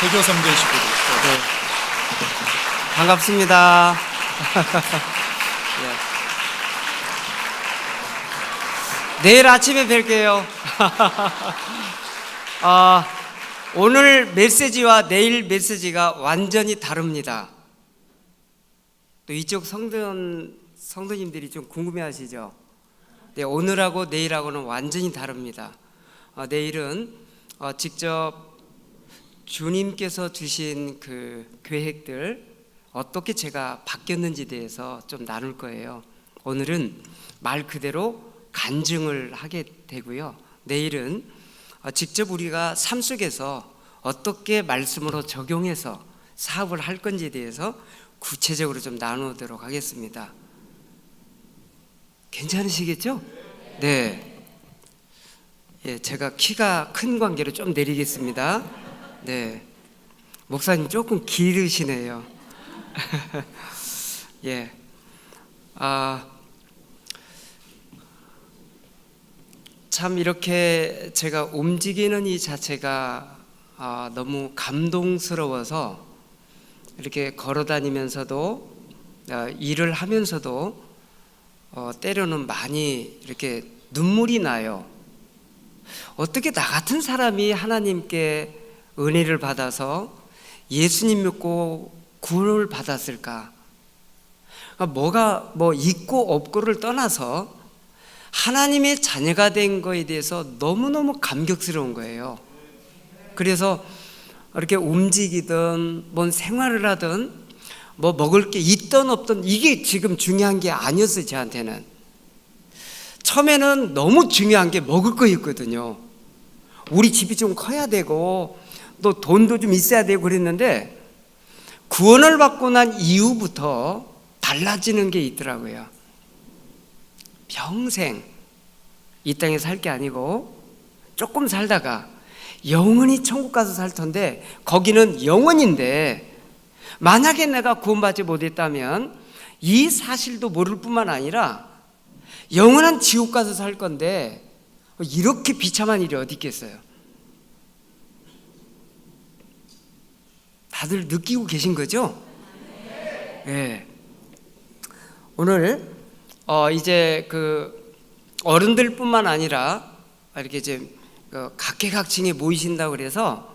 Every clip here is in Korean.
세교 선교의 식구들. 네. 반갑습니다. 예. 내일 아침에 뵐게요. 오늘 메시지와 내일 메시지가 완전히 다릅니다. 또 이쪽 성도님들이 좀 궁금해하시죠? 네, 오늘하고 내일하고는 완전히 다릅니다. 내일은 직접 주님께서 주신 그 계획들 어떻게 제가 바뀌었는지에 대해서 좀 나눌 거예요. 오늘은 말 그대로 간증을 하게 되고요. 내일은 직접 우리가 삶 속에서 어떻게 말씀으로 적용해서 사업을 할 건지에 대해서 구체적으로 좀 나누도록 하겠습니다. 괜찮으시겠죠? 네. 예, 제가 키가 큰 관계로 좀 내리겠습니다. 네. 목사님 조금 길으시네요. 예. 참 이렇게 제가 움직이는 이 자체가 너무 감동스러워서 이렇게 걸어 다니면서도 일을 하면서도 때로는 많이 이렇게 눈물이 나요. 어떻게 나 같은 사람이 하나님께 은혜를 받아서 예수님 믿고 구원을 받았을까? 뭐가 있고 없고를 떠나서 하나님의 자녀가 된 거에 대해서 너무너무 감격스러운 거예요. 그래서 이렇게 움직이든 뭔 생활을 하든 뭐 먹을 게 있든 없든 이게 지금 중요한 게 아니었어요. 저한테는 처음에는 너무 중요한 게 먹을 거였거든요. 우리 집이 좀 커야 되고 또 돈도 좀 있어야 되고 그랬는데 구원을 받고 난 이후부터 달라지는 게 있더라고요. 평생 이 땅에 살 게 아니고 조금 살다가 영원히 천국 가서 살 텐데 거기는 영원인데 만약에 내가 구원받지 못했다면 이 사실도 모를 뿐만 아니라 영원한 지옥 가서 살 건데 이렇게 비참한 일이 어디 있겠어요? 다들 느끼고 계신 거죠? 네. 오늘 이제 그 어른들뿐만 아니라 이렇게 이제 각계각층에 모이신다고 그래서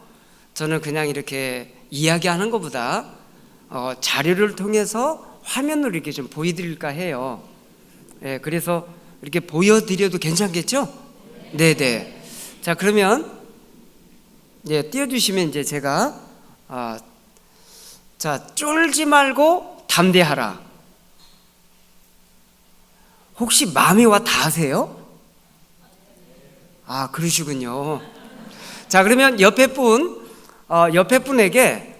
저는 그냥 이렇게 이야기하는 것보다 자료를 통해서 화면으로 이렇게 좀 보여드릴까 해요. 네, 그래서 이렇게 보여드려도 괜찮겠죠? 네네. 자, 그러면 띄워주시면 이제 제가 자, 쫄지 말고 담대하라. 혹시 마음에 와 닿으세요? 그러시군요. 자, 그러면 옆에 분에게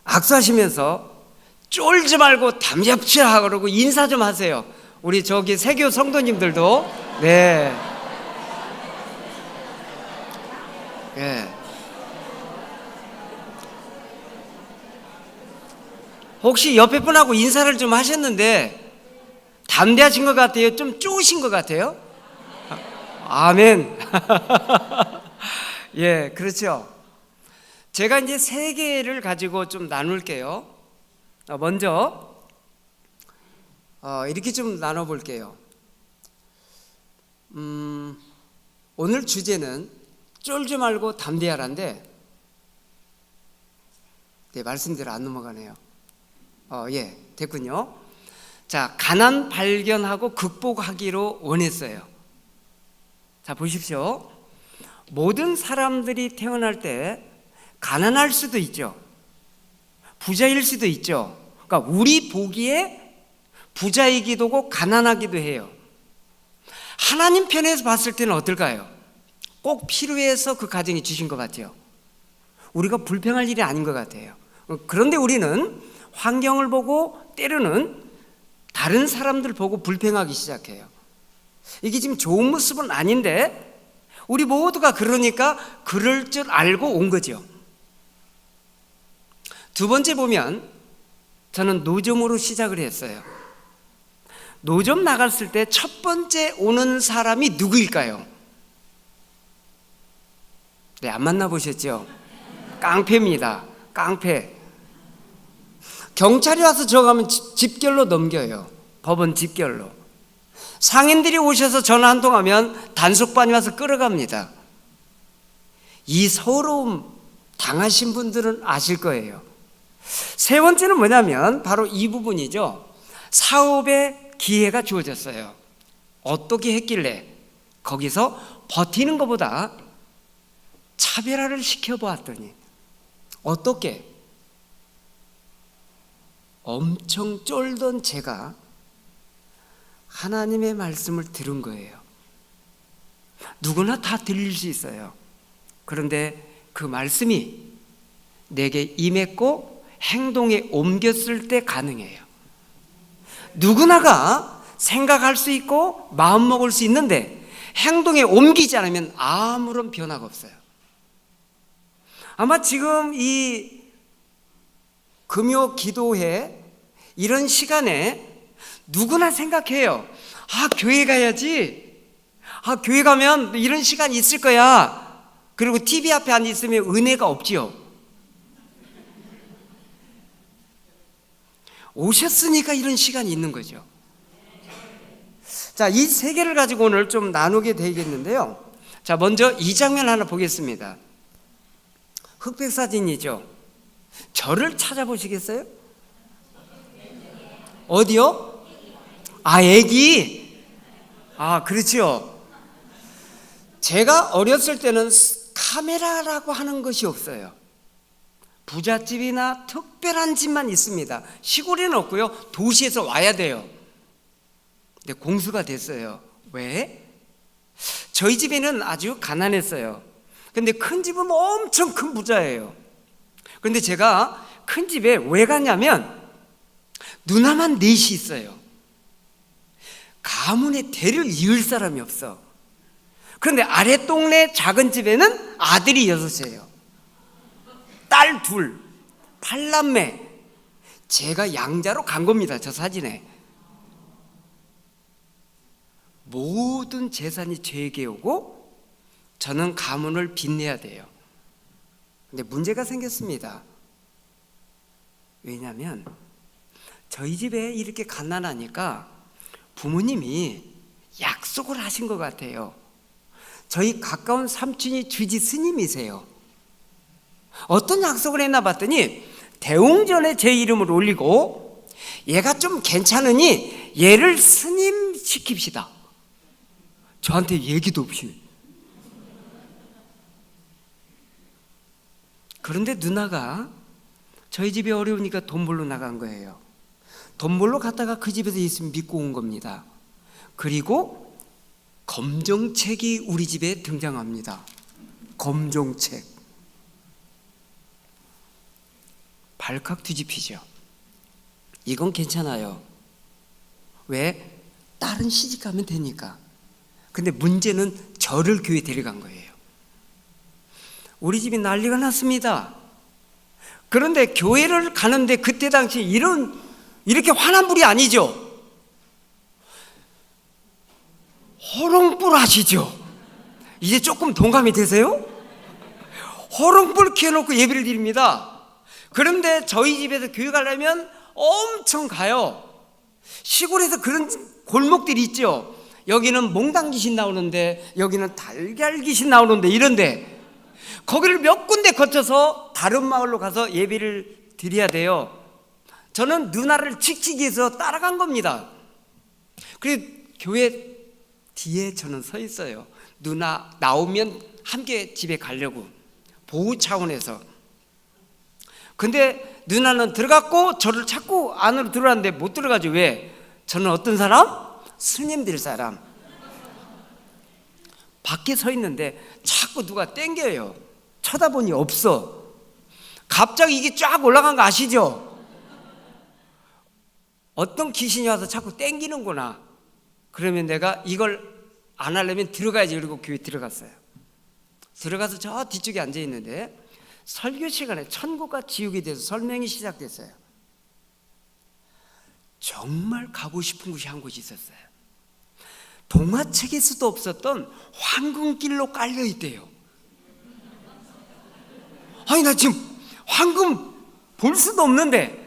악수하시면서 쫄지 말고 담대합시라 그러고 인사 좀 하세요. 우리 저기 세교 성도님들도. 네. 네. 혹시 옆에 분하고 인사를 좀 하셨는데 담대하신 것 같아요? 좀 쪼으신 것 같아요? 아멘. 예, 그렇죠. 제가 이제 세 개를 가지고 좀 나눌게요. 먼저 이렇게 좀 나눠볼게요. 오늘 주제는 쫄지 말고 담대하라인데 네, 말씀대로 안 넘어가네요. 예, 됐군요. 자, 가난 발견하고 극복하기로 원했어요. 자, 보십시오. 모든 사람들이 태어날 때 가난할 수도 있죠. 부자일 수도 있죠. 그러니까 우리 보기에 부자이기도 하고 가난하기도 해요. 하나님 편에서 봤을 때는 어떨까요? 꼭 필요해서 그 가정이 주신 것 같아요. 우리가 불평할 일이 아닌 것 같아요. 그런데 우리는 환경을 보고 때로는 다른 사람들 보고 불평하기 시작해요. 이게 지금 좋은 모습은 아닌데 우리 모두가 그러니까 그럴 줄 알고 온 거죠. 두 번째 보면 저는 노점으로 시작을 했어요. 노점 나갔을 때 첫 번째 오는 사람이 누구일까요? 네, 안 만나보셨죠? 깡패입니다. 깡패. 경찰이 와서 저가면 집결로 넘겨요. 법원 집결로. 상인들이 오셔서 전화 한 통하면 단속반이 와서 끌어갑니다. 이 서러움 당하신 분들은 아실 거예요. 세 번째는 뭐냐면 바로 이 부분이죠. 사업의 기회가 주어졌어요. 어떻게 했길래 거기서 버티는 것보다 차별화를 시켜보았더니 어떻게 엄청 쫄던 제가 하나님의 말씀을 들은 거예요. 누구나 다 들릴 수 있어요. 그런데 그 말씀이 내게 임했고 행동에 옮겼을 때 가능해요. 누구나가 생각할 수 있고 마음먹을 수 있는데 행동에 옮기지 않으면 아무런 변화가 없어요. 아마 지금 이 금요 기도회 이런 시간에 누구나 생각해요. 교회 가야지. 교회 가면 이런 시간이 있을 거야. 그리고 TV 앞에 앉아 있으면 은혜가 없지요. 오셨으니까 이런 시간이 있는 거죠. 자, 이 세 개를 가지고 오늘 좀 나누게 되겠는데요. 자, 먼저 이 장면 하나 보겠습니다. 흑백 사진이죠. 저를 찾아보시겠어요? 어디요? 애기. 그렇죠. 제가 어렸을 때는 카메라라고 하는 것이 없어요. 부잣집이나 특별한 집만 있습니다. 시골에는 없고요. 도시에서 와야 돼요. 근데 공수가 됐어요. 왜? 저희 집에는 아주 가난했어요. 근데 큰 집은 엄청 큰 부자예요. 그런데 제가 큰 집에 왜 갔냐면 누나만 넷이 있어요. 가문의 대를 이을 사람이 없어. 그런데 아랫동네 작은 집에는 아들이 6이에요. 딸 2, 8남매. 제가 양자로 간 겁니다. 저 사진에. 모든 재산이 저에게 오고 저는 가문을 빚내야 돼요. 근데 문제가 생겼습니다. 왜냐하면 저희 집에 이렇게 가난하니까 부모님이 약속을 하신 것 같아요. 저희 가까운 삼촌이 주지 스님이세요. 어떤 약속을 했나 봤더니 대웅전에 제 이름을 올리고 얘가 좀 괜찮으니 얘를 스님 시킵시다. 저한테 얘기도 없이. 그런데 누나가 저희 집이 어려우니까 돈 벌러 나간 거예요. 돈 벌러 갔다가 그 집에서 예수 믿고 온 겁니다. 그리고 검정책이 우리 집에 등장합니다. 검정책. 발칵 뒤집히죠. 이건 괜찮아요. 왜? 딸은 시집 가면 되니까. 근데 문제는 저를 교회 데려간 거예요. 우리 집이 난리가 났습니다. 그런데 교회를 가는데 그때 당시 이렇게 환한 불이 아니죠. 호롱불 아시죠? 이제 조금 동감이 되세요? 호롱불 켜놓고 예배를 드립니다. 그런데 저희 집에서 교회 가려면 엄청 가요. 시골에서 그런 골목들이 있죠. 여기는 몽당 귀신 나오는데 여기는 달걀 귀신 나오는데 이런데 거기를 몇 군데 거쳐서 다른 마을로 가서 예배를 드려야 돼요. 저는 누나를 지키기 위해서 따라간 겁니다. 그리고 교회 뒤에 저는 서 있어요. 누나 나오면 함께 집에 가려고 보호 차원에서. 근데 누나는 들어갔고 저를 자꾸 안으로 들어갔는데 못 들어가죠. 왜? 저는 어떤 사람? 스님 될 사람. 밖에 서 있는데 자꾸 누가 땡겨요. 쳐다보니 없어. 갑자기 이게 쫙 올라간 거 아시죠? 어떤 귀신이 와서 자꾸 땡기는구나. 그러면 내가 이걸 안 하려면 들어가야지. 그리고 교회 들어갔어요. 들어가서 저 뒤쪽에 앉아 있는데 설교 시간에 천국과 지옥에 대해서 설명이 시작됐어요. 정말 가고 싶은 곳이 한 곳이 있었어요. 동화책에서도 없었던 황금길로 깔려 있대요. 아니 나 지금 황금 볼 수도 없는데,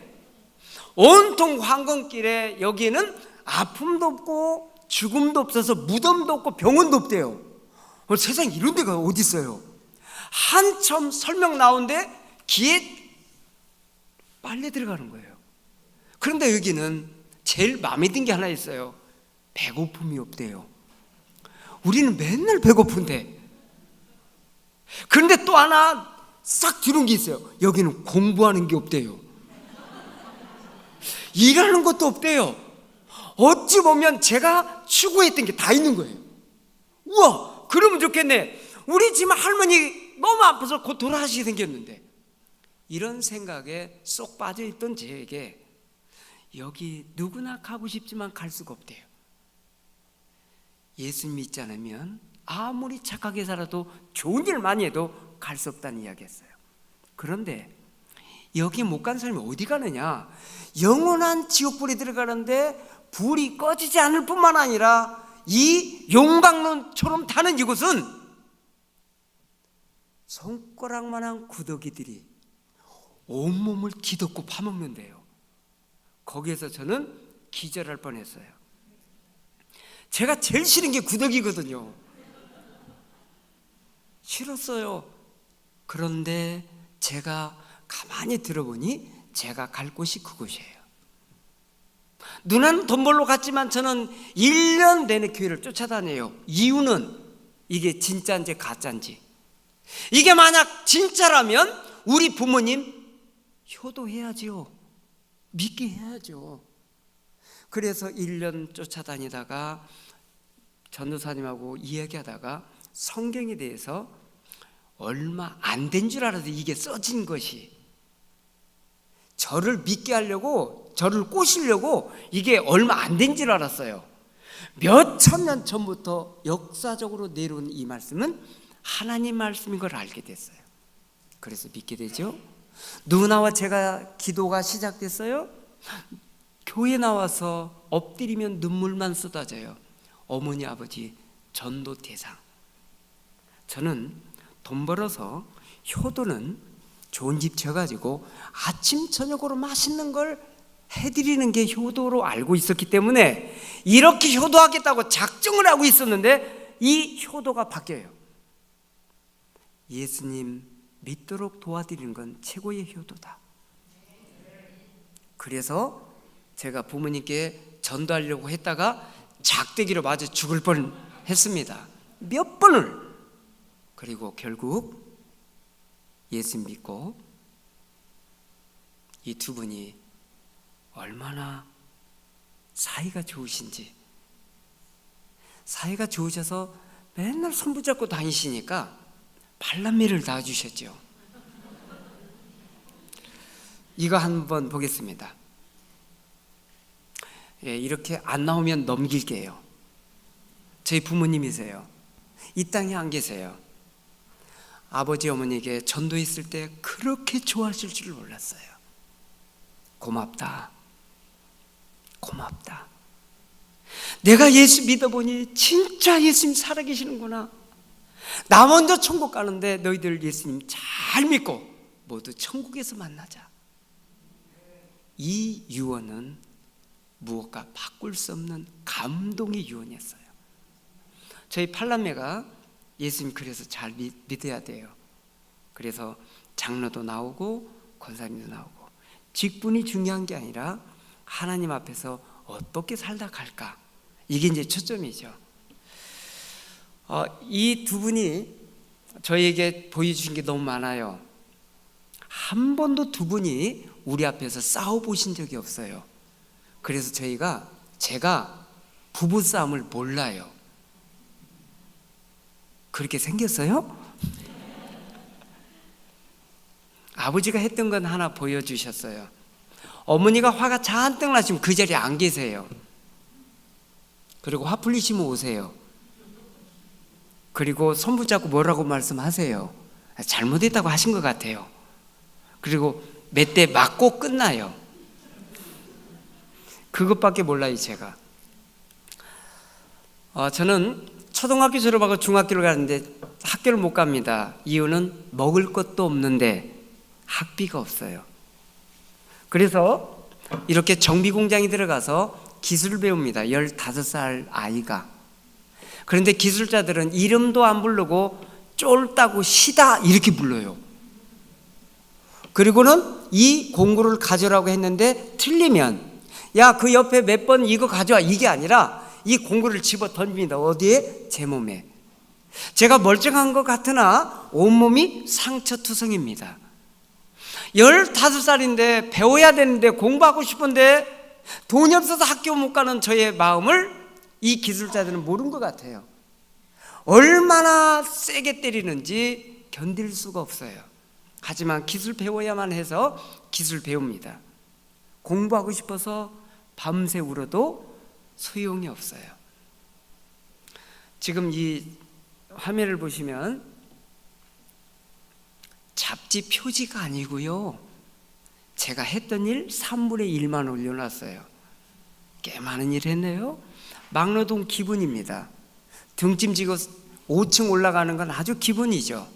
온통 황금길에 여기는 아픔도 없고 죽음도 없어서 무덤도 없고 병원도 없대요. 세상에 이런 데가 어디 있어요? 한참 설명 나오는데 귀에 빨려 들어가는 거예요. 그런데 여기는 제일 마음에 든 게 하나 있어요. 배고픔이 없대요. 우리는 맨날 배고픈데. 그런데 또 하나 싹 들어온 게 있어요. 여기는 공부하는 게 없대요. 일하는 것도 없대요. 어찌 보면 제가 추구했던 게 다 있는 거예요. 우와, 그러면 좋겠네. 우리 집 할머니 너무 아파서 곧 돌아가시게 생겼는데. 이런 생각에 쏙 빠져있던 저에게 여기 누구나 가고 싶지만 갈 수가 없대요. 예수 믿지 않으면 아무리 착하게 살아도 좋은 일 많이 해도 갈 수 없다는 이야기였어요. 그런데 여기 못 간 사람이 어디 가느냐? 영원한 지옥불이 들어가는데 불이 꺼지지 않을 뿐만 아니라 이 용광로처럼 타는 이곳은 손가락만한 구더기들이 온몸을 뒤덮고 파먹는데요. 거기에서 저는 기절할 뻔했어요. 제가 제일 싫은 게 구더기거든요. 싫었어요. 그런데 제가 가만히 들어보니 제가 갈 곳이 그곳이에요. 누나는 돈 벌러 갔지만 저는 1년 내내 교회를 쫓아다녀요. 이유는 이게 진짜인지 가짜인지. 이게 만약 진짜라면 우리 부모님 효도해야죠. 믿게 해야죠. 그래서 1년 쫓아다니다가 전도사님하고 이야기하다가 성경에 대해서 얼마 안 된 줄 알아도 이게 써진 것이, 저를 믿게 하려고, 저를 꼬시려고 이게 얼마 안 된 줄 알았어요. 몇 천년 전부터 역사적으로 내려온 이 말씀은 하나님 말씀인 걸 알게 됐어요. 그래서 믿게 되죠. 누나와 제가 기도가 시작됐어요. 교회 나와서 엎드리면 눈물만 쏟아져요. 어머니 아버지 전도 대상. 저는 돈 벌어서 효도는 좋은 집 지어가지고 아침 저녁으로 맛있는 걸 해드리는 게 효도로 알고 있었기 때문에 이렇게 효도하겠다고 작정을 하고 있었는데 이 효도가 바뀌어요. 예수님 믿도록 도와드리는 건 최고의 효도다. 그래서 제가 부모님께 전도하려고 했다가 작대기로 맞아 죽을 뻔 했습니다. 몇 번을. 그리고 결국 예수 믿고 이 두 분이 얼마나 사이가 좋으신지, 사이가 좋으셔서 맨날 손 붙잡고 다니시니까 발람미를 놔주셨죠. 이거 한번 보겠습니다. 예, 이렇게 안 나오면 넘길게요. 저희 부모님이세요. 이 땅에 안 계세요. 아버지 어머니에게 전도했을 때 그렇게 좋아하실 줄 몰랐어요. 고맙다. 고맙다. 내가 예수 믿어보니 진짜 예수님 살아계시는구나. 나 먼저 천국 가는데 너희들 예수님 잘 믿고 모두 천국에서 만나자. 이 유언은 무엇과 바꿀 수 없는 감동의 유언이었어요. 저희 팔남매가 예수님 그래서 잘 믿어야 돼요. 그래서 장로도 나오고 권사님도 나오고, 직분이 중요한 게 아니라 하나님 앞에서 어떻게 살다 갈까, 이게 이제 초점이죠. 이 두 분이 저희에게 보여주신 게 너무 많아요. 한 번도 두 분이 우리 앞에서 싸워보신 적이 없어요. 그래서 제가 부부싸움을 몰라요. 그렇게 생겼어요? 아버지가 했던 건 하나 보여주셨어요. 어머니가 화가 잔뜩 나시면 그 자리에 안 계세요. 그리고 화 풀리시면 오세요. 그리고 손 붙잡고 뭐라고 말씀하세요. 잘못했다고 하신 것 같아요. 그리고 몇 대 맞고 끝나요. 그것밖에 몰라요, 제가. 저는 초등학교 졸업하고 중학교를 가는데 학교를 못 갑니다. 이유는 먹을 것도 없는데 학비가 없어요. 그래서 이렇게 정비공장에 들어가서 기술을 배웁니다. 15살 아이가. 그런데 기술자들은 이름도 안 부르고 쫄다고 시다 이렇게 불러요. 그리고는 이 공구를 가져라고 했는데 틀리면 야, 그 옆에 몇 번 이거 가져와, 이게 아니라 이 공구를 집어 던집니다. 어디에? 제 몸에. 제가 멀쩡한 것 같으나 온몸이 상처투성입니다. 15살인데 배워야 되는데 공부하고 싶은데 돈이 없어서 학교 못 가는 저의 마음을 이 기술자들은 모른 것 같아요. 얼마나 세게 때리는지 견딜 수가 없어요. 하지만 기술 배워야만 해서 기술 배웁니다. 공부하고 싶어서 밤새 울어도 소용이 없어요. 지금 이 화면을 보시면 잡지 표지가 아니고요, 제가 했던 일 3분의 1만 올려놨어요. 꽤 많은 일 했네요. 막노동 기분입니다. 등짐지고 5층 올라가는 건 아주 기분이죠.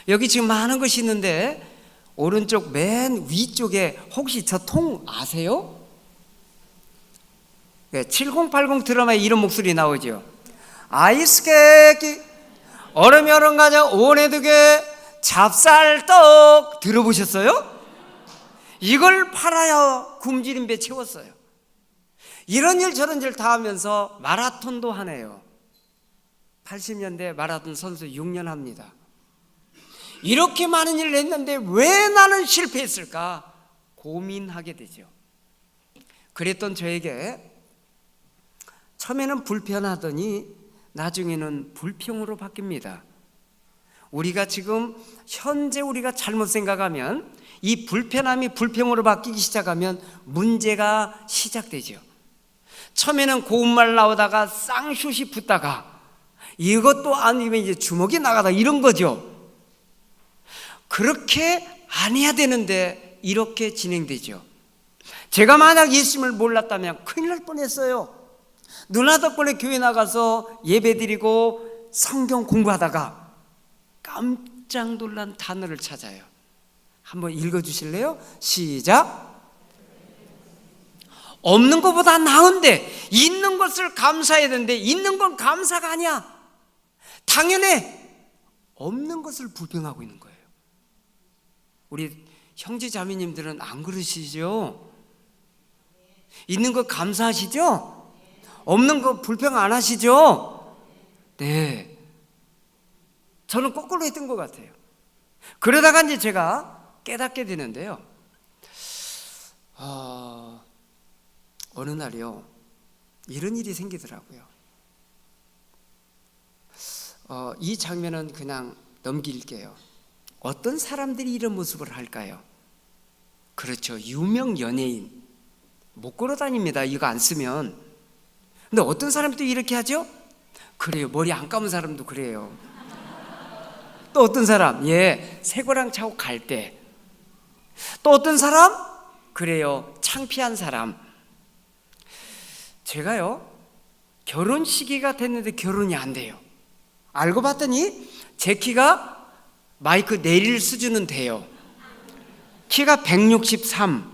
여기 지금 많은 것이 있는데 오른쪽 맨 위쪽에 혹시 저 통 아세요? 네, 7080 드라마에 이런 목소리 나오죠. 아이스케이크 얼음이 얼음 가자 오네두개 찹쌀떡 들어보셨어요? 이걸 팔아야 굶주린 배 채웠어요. 이런 일 저런 일 다 하면서 마라톤도 하네요. 80년대 마라톤 선수 6년 합니다. 이렇게 많은 일을 했는데 왜 나는 실패했을까 고민하게 되죠. 그랬던 저에게 처음에는 불편하더니 나중에는 불평으로 바뀝니다. 우리가 지금 현재 우리가 잘못 생각하면 이 불편함이 불평으로 바뀌기 시작하면 문제가 시작되죠. 처음에는 고운말 나오다가 쌍슛이 붙다가 이것도 아니면 이제 주먹이 나가다 이런 거죠. 그렇게 안 해야 되는데 이렇게 진행되죠. 제가 만약 예수님을 몰랐다면 큰일 날 뻔했어요. 누나 덕분에 교회 나가서 예배드리고 성경 공부하다가 깜짝 놀란 단어를 찾아요. 한번 읽어주실래요? 시작. 없는 것보다 나은데 있는 것을 감사해야 되는데 있는 건 감사가 아니야. 당연히 없는 것을 불평하고 있는 거예요. 우리 형제 자매님들은 안 그러시죠? 있는 것 감사하시죠? 없는 거 불평 안 하시죠? 네. 저는 거꾸로 했던 것 같아요. 그러다가 이제 제가 깨닫게 되는데요. 어느 날이요, 이런 일이 생기더라고요. 이 장면은 그냥 넘길게요. 어떤 사람들이 이런 모습을 할까요? 그렇죠. 유명 연예인 못 걸어 다닙니다. 이거 안 쓰면. 근데 어떤 사람도 이렇게 하죠? 그래요. 머리 안 감은 사람도 그래요. 또 어떤 사람, 새거랑 차고 갈 때. 또 어떤 사람? 그래요. 창피한 사람. 제가요, 결혼 시기가 됐는데 결혼이 안 돼요. 알고 봤더니 제 키가 마이크 내릴 수준은 돼요. 키가 163.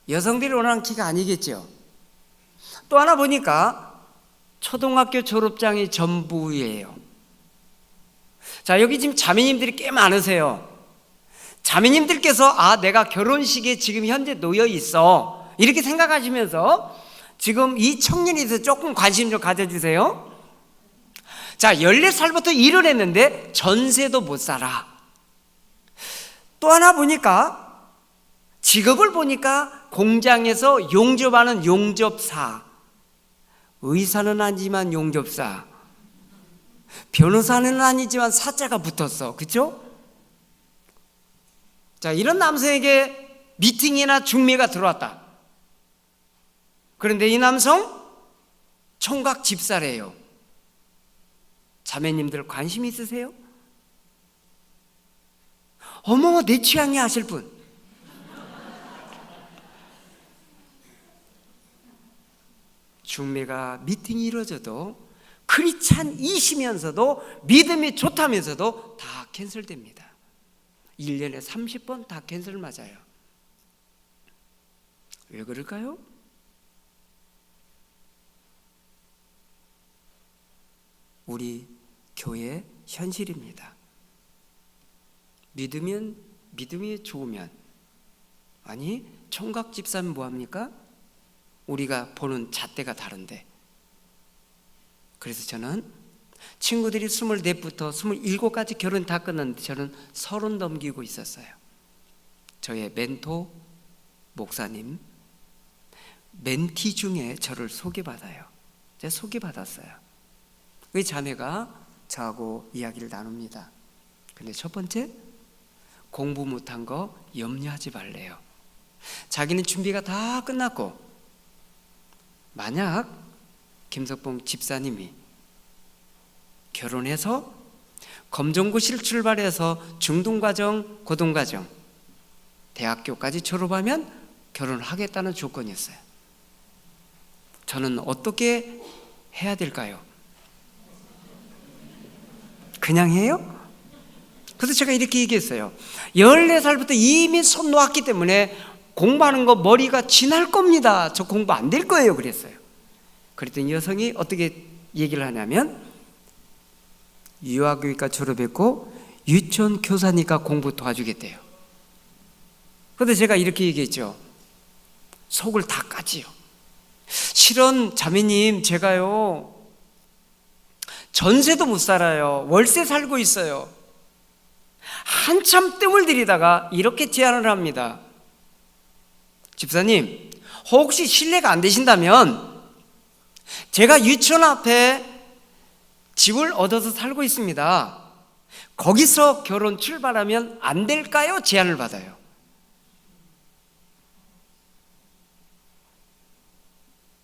여성들이 원하는 키가 아니겠죠. 또 하나 보니까 초등학교 졸업장이 전부예요. 자, 여기 지금 자매님들이 꽤 많으세요. 자매님들께서 내가 결혼식에 지금 현재 놓여 있어 이렇게 생각하시면서 지금 이 청년에 대해서 조금 관심 좀 가져주세요. 자, 14살부터 일을 했는데 전세도 못 살아. 또 하나 보니까 직업을 보니까 공장에서 용접하는 용접사. 의사는 아니지만 용접사. 변호사는 아니지만 사자가 붙었어. 그렇죠? 자, 이런 남성에게 미팅이나 중매가 들어왔다. 그런데 이 남성 총각 집사래요. 자매님들 관심 있으세요? 어머, 내 취향이 하실 분. 중매가 미팅이 이루어져도 크리스찬이시면서도 믿음이 좋다면서도 다 캔슬됩니다. 1년에 30번 다 캔슬 맞아요. 왜 그럴까요? 우리 교회 현실입니다. 믿음이 좋으면, 아니 총각 집사면 뭐합니까? 우리가 보는 잣대가 다른데. 그래서 저는 친구들이 24부터 27까지 결혼 다 끝났는데 저는 30 넘기고 있었어요. 저의 멘토 목사님 멘티 중에 저를 소개받아요. 제가 소개받았어요. 그 자매가 저하고 이야기를 나눕니다. 근데 첫 번째, 공부 못한 거 염려하지 말래요. 자기는 준비가 다 끝났고, 만약 김석봉 집사님이 결혼해서 검정고시를 출발해서 중등과정, 고등과정, 대학교까지 졸업하면 결혼을 하겠다는 조건이었어요. 저는 어떻게 해야 될까요? 그냥 해요? 그래서 제가 이렇게 얘기했어요. 14살부터 이미 손 놓았기 때문에 공부하는 거 머리가 지날 겁니다. 저 공부 안 될 거예요. 그랬어요. 그랬더니 여성이 어떻게 얘기를 하냐면, 유아교육과 졸업했고 유치원 교사니까 공부 도와주겠대요. 그런데 제가 이렇게 얘기했죠. 속을 다 까지요. 실은 자매님, 제가요 전세도 못 살아요. 월세 살고 있어요. 한참 뜸을 들이다가 이렇게 제안을 합니다. 집사님, 혹시 실례가 안 되신다면 제가 유치원 앞에 집을 얻어서 살고 있습니다. 거기서 결혼 출발하면 안 될까요? 제안을 받아요.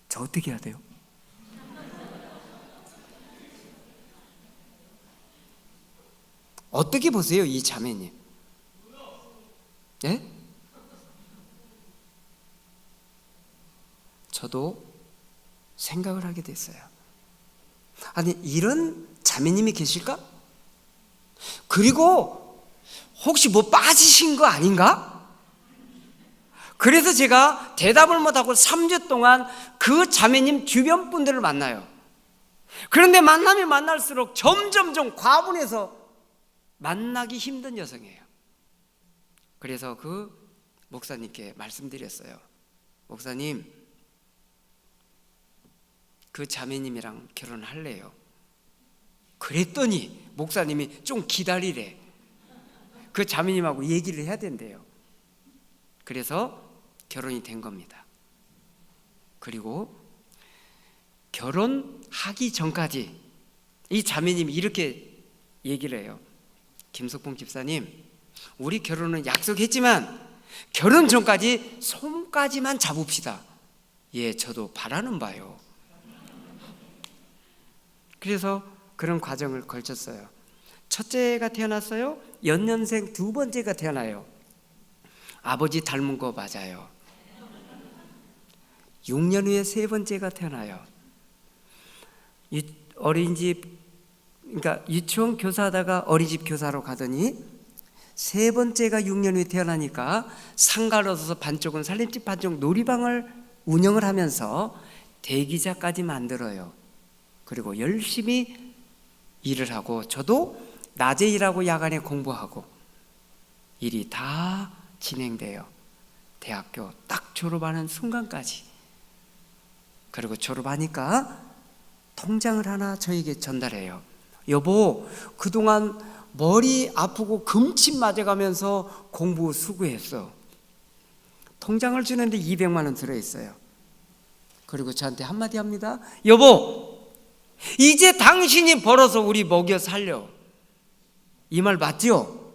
저 어떻게 해야 돼요? 어떻게 보세요, 이 자매님? 예? 저도 생각을 하게 됐어요. 아니, 이런 자매님이 계실까? 그리고 혹시 뭐 빠지신 거 아닌가? 그래서 제가 대답을 못하고 3주 동안 그 자매님 주변 분들을 만나요. 그런데 만나면 만날수록 점점 과분해서 만나기 힘든 여성이에요. 그래서 그 목사님께 말씀드렸어요. 목사님, 그 자매님이랑 결혼할래요. 그랬더니 목사님이 좀 기다리래. 그 자매님하고 얘기를 해야 된대요. 그래서 결혼이 된 겁니다. 그리고 결혼하기 전까지 이 자매님이 이렇게 얘기를 해요. 김석봉 집사님, 우리 결혼은 약속했지만 결혼 전까지 손까지만 잡읍시다. 예, 저도 바라는 바요. 그래서 그런 과정을 걸쳤어요. 첫째가 태어났어요. 연년생 두 번째가 태어나요. 아버지 닮은 거 맞아요. 6년 후에 세 번째가 태어나요. 어린이집, 그러니까 유치원 교사하다가 어린이집 교사로 가더니 세 번째가 6년 후에 태어나니까 상가를 얻어서 반쪽은 살림집, 반쪽 놀이방을 운영을 하면서 대기자까지 만들어요. 그리고 열심히 일을 하고, 저도 낮에 일하고 야간에 공부하고, 일이 다 진행돼요. 대학교 딱 졸업하는 순간까지. 그리고 졸업하니까 통장을 하나 저에게 전달해요. 여보, 그동안 머리 아프고 금침 맞아가면서 공부 수고했어. 통장을 주는데 200만 원 들어있어요. 그리고 저한테 한마디 합니다. 여보, 이제 당신이 벌어서 우리 먹여 살려. 이 말 맞죠?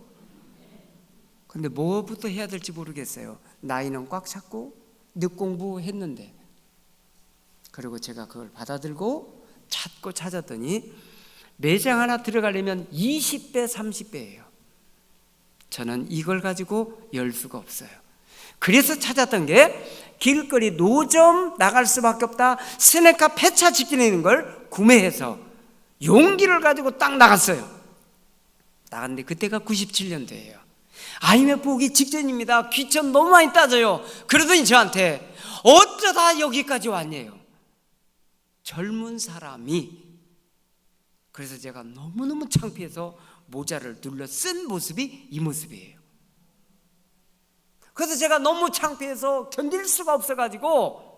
근데 뭐부터 해야 될지 모르겠어요. 나이는 꽉 찼고 늦공부했는데. 그리고 제가 그걸 받아들고 찾고 찾았더니 매장 하나 들어가려면 20배, 30배예요. 저는 이걸 가지고 열 수가 없어요. 그래서 찾았던 게 길거리 노점 나갈 수밖에 없다. 스낵카 폐차 직진에 있는 걸 구매해서 용기를 가지고 딱 나갔어요. 나갔는데 그때가 97년도예요. IMF 오기 직전입니다. 귀천 너무 많이 따져요. 그러더니 저한테 어쩌다 여기까지 왔네요. 젊은 사람이. 그래서 제가 너무너무 창피해서 모자를 눌러 쓴 모습이 이 모습이에요. 그래서 제가 너무 창피해서 견딜 수가 없어가지고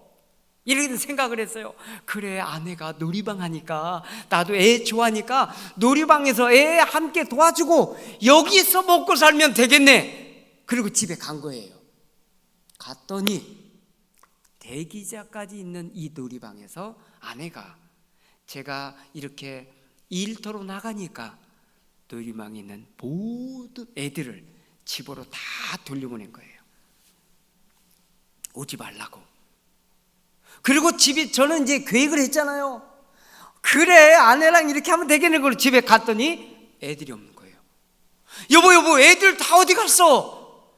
이런 생각을 했어요. 그래, 아내가 놀이방 하니까, 나도 애 좋아하니까 놀이방에서 애 함께 도와주고 여기서 먹고 살면 되겠네. 그리고 집에 간 거예요. 갔더니 대기자까지 있는 이 놀이방에서 아내가 제가 이렇게 일터로 나가니까 놀이방에 있는 모든 애들을 집으로 다 돌려보낸 거예요. 오지 말라고. 그리고 집이, 저는 이제 계획을 했잖아요. 그래, 아내랑 이렇게 하면 되겠네. 그걸 집에 갔더니 애들이 없는 거예요. 여보, 애들 다 어디 갔어?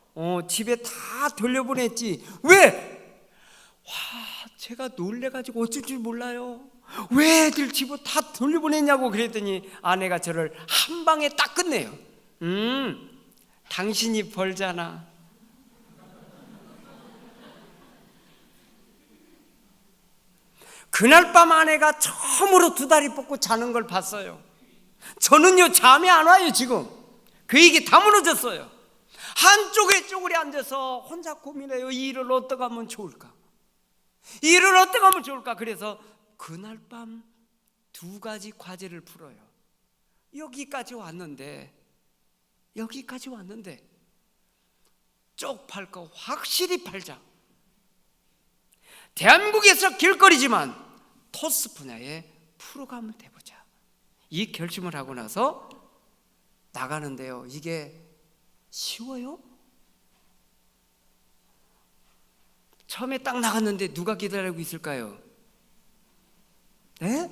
집에 다 돌려보냈지. 왜? 와, 제가 놀래가지고 어쩔 줄 몰라요. 왜 애들 집으로 다 돌려보냈냐고 그랬더니 아내가 저를 한 방에 딱 끝내요. 당신이 벌잖아. 그날 밤 아내가 처음으로 두 다리 뻗고 자는 걸 봤어요. 저는요, 잠이 안 와요. 지금 그 얘기 다 무너졌어요. 한쪽에 쪼그려 앉아서 혼자 고민해요. 이 일을 어떻게 하면 좋을까? 이 일을 어떻게 하면 좋을까? 그래서 그날 밤 두 가지 과제를 풀어요. 여기까지 왔는데 쪽 팔 거 확실히 팔자. 대한민국에서 길거리지만 토스 분야에 프로가 한번 돼보자. 이 결심을 하고 나서 나가는데요, 이게 쉬워요? 처음에 딱 나갔는데 누가 기다리고 있을까요? 네?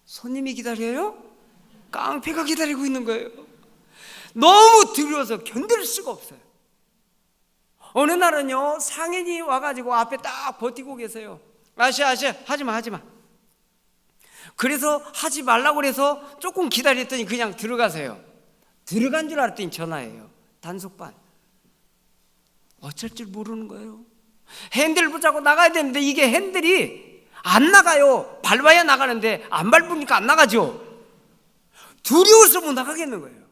손님이 기다려요? 깡패가 기다리고 있는 거예요. 너무 두려워서 견딜 수가 없어요. 어느 날은요, 상인이 와가지고 앞에 딱 버티고 계세요. 아저씨, 하지마. 그래서 하지 말라고 그래서 조금 기다렸더니 그냥 들어가세요. 들어간 줄 알았더니 전화예요. 단속반. 어쩔 줄 모르는 거예요. 핸들 붙잡고 나가야 되는데 이게 핸들이 안 나가요. 밟아야 나가는데 안 밟으니까 안 나가죠. 두려워서 못 나가겠는 거예요.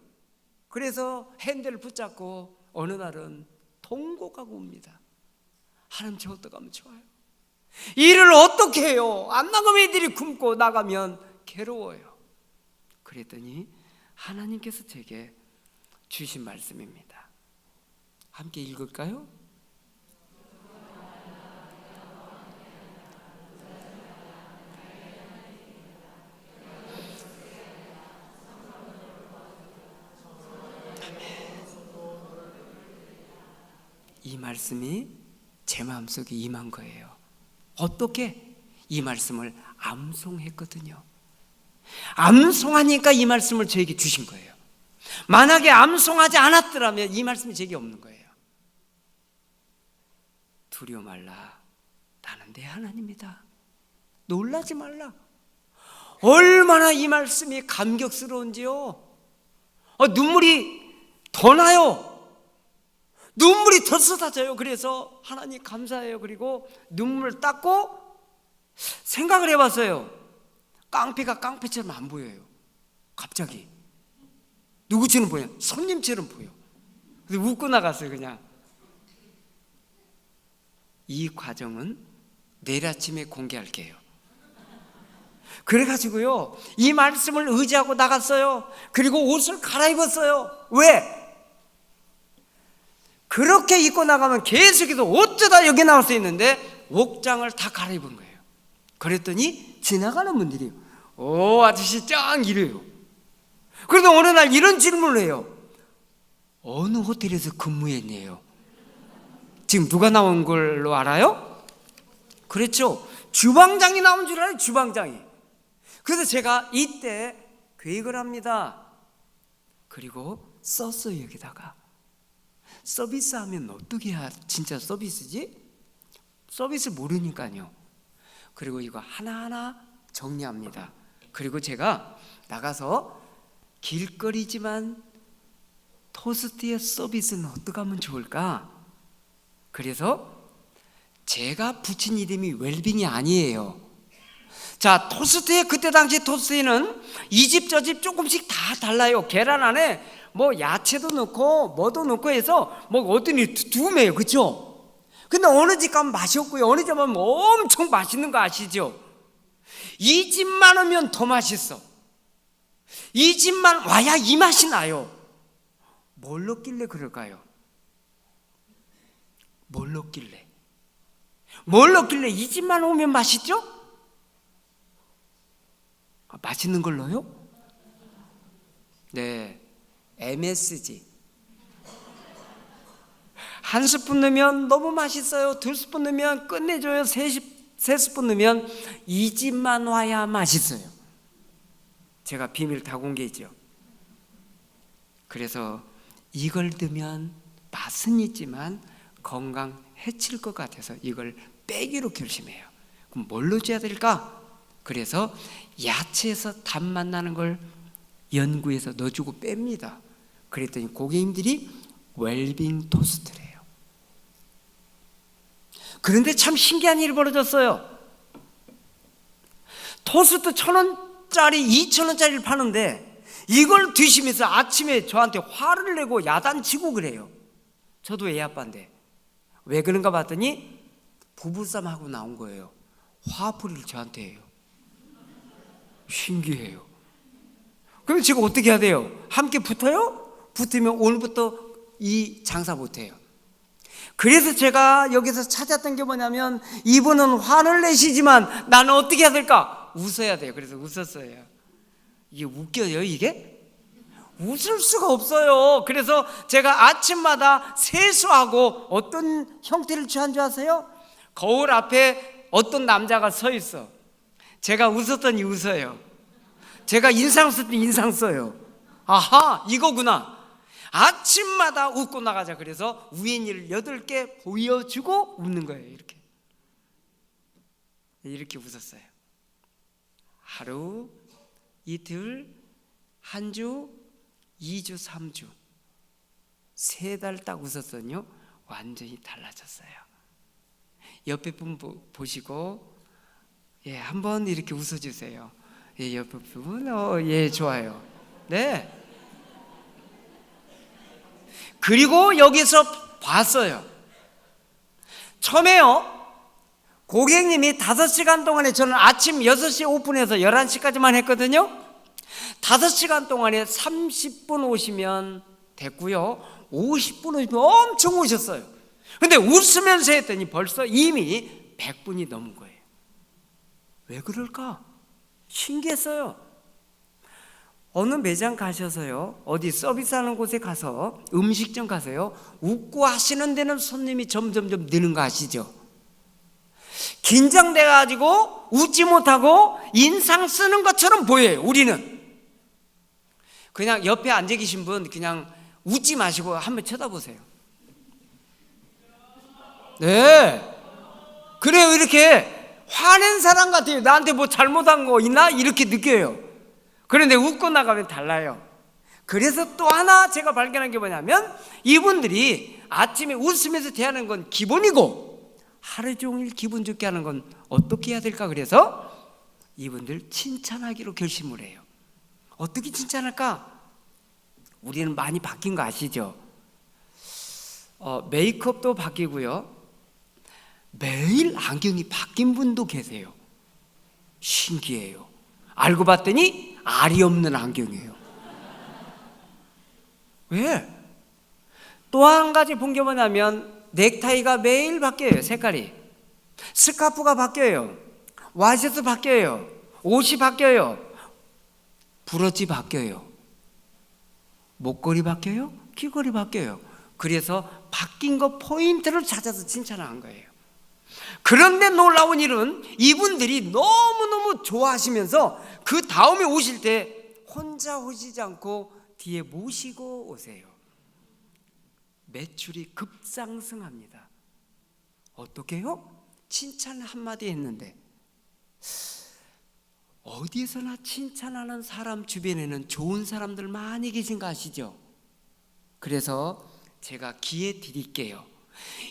그래서 핸들을 붙잡고 어느 날은 통곡하고 옵니다. 하나님, 저 어떻게 하면 좋아요? 일을 어떻게 해요? 안 나가면 애들이 굶고 나가면 괴로워요. 그랬더니 하나님께서 제게 주신 말씀입니다. 함께 읽을까요? 이 말씀이 제 마음속에 임한 거예요. 어떻게? 이 말씀을 암송했거든요. 암송하니까 이 말씀을 저에게 주신 거예요. 만약에 암송하지 않았더라면 이 말씀이 제게 없는 거예요. 두려워 말라. 나는 내 하나님이다. 놀라지 말라. 얼마나 이 말씀이 감격스러운지요. 눈물이 더 나요. 눈물이 더 쏟아져요. 그래서 하나님 감사해요. 그리고 눈물을 닦고 생각을 해봤어요. 깡패가 깡패처럼 안 보여요. 갑자기 누구처럼 보여? 손님처럼 보여. 그래서 웃고 나갔어요. 그냥. 이 과정은 내일 아침에 공개할게요. 그래가지고요, 이 말씀을 의지하고 나갔어요. 그리고 옷을 갈아입었어요. 왜? 그렇게 입고 나가면 계속해서 어쩌다 여기 나올 수 있는데 옥장을 다 갈아입은 거예요. 그랬더니 지나가는 분들이 오, 아저씨 짱 이래요. 그런데 어느 날 이런 질문을 해요. 어느 호텔에서 근무했네요? 지금 누가 나온 걸로 알아요? 그렇죠. 주방장이 나온 줄 알아요. 주방장이. 그래서 제가 이때 계획을 합니다. 그리고 썼어요. 여기다가 서비스하면 어떻게 해야 진짜 서비스지? 서비스 모르니까요. 그리고 이거 하나하나 정리합니다. 그리고 제가 나가서 길거리지만 토스트의 서비스는 어떻게 하면 좋을까? 그래서 제가 붙인 이름이 웰빙이 아니에요. 자, 토스트에, 그때 당시 토스트에는 이 집 저 집 조금씩 다 달라요. 계란 안에 뭐 야채도 넣고 뭐도 넣고 해서 뭐 어떤 두매요, 그렇죠? 근데 어느 집 가면 맛이 없고요, 어느 집 가면 엄청 맛있는 거 아시죠? 이 집만 오면 더 맛있어. 이 집만 와야 이 맛이 나요. 뭘 넣길래 그럴까요? 뭘 넣길래 이 집만 오면 맛있죠? 맛있는 걸 넣어요? 네, MSG. 한 스푼 넣으면 너무 맛있어요. 두 스푼 넣으면 끝내줘요. 세 스푼 넣으면 이 집만 와야 맛있어요. 제가 비밀 다 공개했죠. 그래서 이걸 넣으면 맛은 있지만 건강 해칠 것 같아서 이걸 빼기로 결심해요. 그럼 뭘 넣어줘야 될까? 그래서 야채에서 단맛 나는 걸 연구해서 넣어주고 뺍니다. 그랬더니 고객님들이 웰빙 토스트래요. 그런데 참 신기한 일이 벌어졌어요. 토스트 1,000원짜리 2,000원짜리를 파는데 이걸 드시면서 아침에 저한테 화를 내고 야단치고 그래요. 저도 애 아빠인데 왜 그런가 봤더니 부부싸움하고 나온 거예요. 화풀이를 저한테 해요. 신기해요. 그럼 지금 어떻게 해야 돼요? 함께 붙어요? 붙으면 오늘부터 이 장사 못해요. 그래서 제가 여기서 찾았던 게 뭐냐면, 이분은 화를 내시지만 나는 어떻게 해야 될까? 웃어야 돼요. 그래서 웃었어요. 이게 웃겨요, 이게? 웃을 수가 없어요. 그래서 제가 아침마다 세수하고 어떤 형태를 취한 줄 아세요? 거울 앞에 어떤 남자가 서 있어. 제가 웃었더니 웃어요. 제가 인상 썼더니 인상 써요. 아하, 이거구나. 아침마다 웃고 나가자. 그래서 우연히를 8개 보여주고 웃는 거예요. 이렇게 웃었어요. 하루, 이틀, 한 주, 2주, 3주, 3달 딱 웃었더니요 완전히 달라졌어요. 옆에 분 보시고 한번 이렇게 웃어주세요. 옆에 분, 좋아요. 네. 그리고 여기서 봤어요. 처음에요, 고객님이 5시간 동안에, 저는 아침 6시에 오픈해서 11시까지만 했거든요. 5시간 동안에 30분 오시면 됐고요, 50분 오시면 엄청 오셨어요. 근데 웃으면서 했더니 벌써 이미 100분이 넘은 거예요. 왜 그럴까? 신기했어요. 어느 매장 가셔서요, 어디 서비스하는 곳에 가서, 음식점 가서요, 웃고 하시는 데는 손님이 점점점 느는 거 아시죠? 긴장돼가지고 웃지 못하고 인상 쓰는 것처럼 보여요. 우리는 그냥 옆에 앉아 계신 분 그냥 웃지 마시고 한번 쳐다보세요. 네, 그래요. 이렇게 화낸 사람 같아요. 나한테 뭐 잘못한 거 있나? 이렇게 느껴요. 그런데 웃고 나가면 달라요. 그래서 또 하나 제가 발견한 게 뭐냐면, 이분들이 아침에 웃으면서 대하는 건 기본이고 하루 종일 기분 좋게 하는 건 어떻게 해야 될까? 그래서 이분들 칭찬하기로 결심을 해요. 어떻게 칭찬할까? 우리는 많이 바뀐 거 아시죠? 메이크업도 바뀌고요, 매일 안경이 바뀐 분도 계세요. 신기해요. 알고 봤더니 알이 없는 안경이에요. 왜? 또 한 가지 본 게 뭐냐면, 넥타이가 매일 바뀌어요. 색깔이. 스카프가 바뀌어요. 와이셔츠 바뀌어요. 옷이 바뀌어요. 브로치 바뀌어요. 목걸이 바뀌어요. 귀걸이 바뀌어요. 그래서 바뀐 거 포인트를 찾아서 칭찬한 거예요. 그런데 놀라운 일은 이분들이 너무너무 좋아하시면서 그 다음에 오실 때 혼자 오시지 않고 뒤에 모시고 오세요. 매출이 급상승합니다. 어떻게 해요? 칭찬 한마디 했는데. 어디서나 칭찬하는 사람 주변에는 좋은 사람들 많이 계신 거 아시죠? 그래서 제가 기회 드릴게요.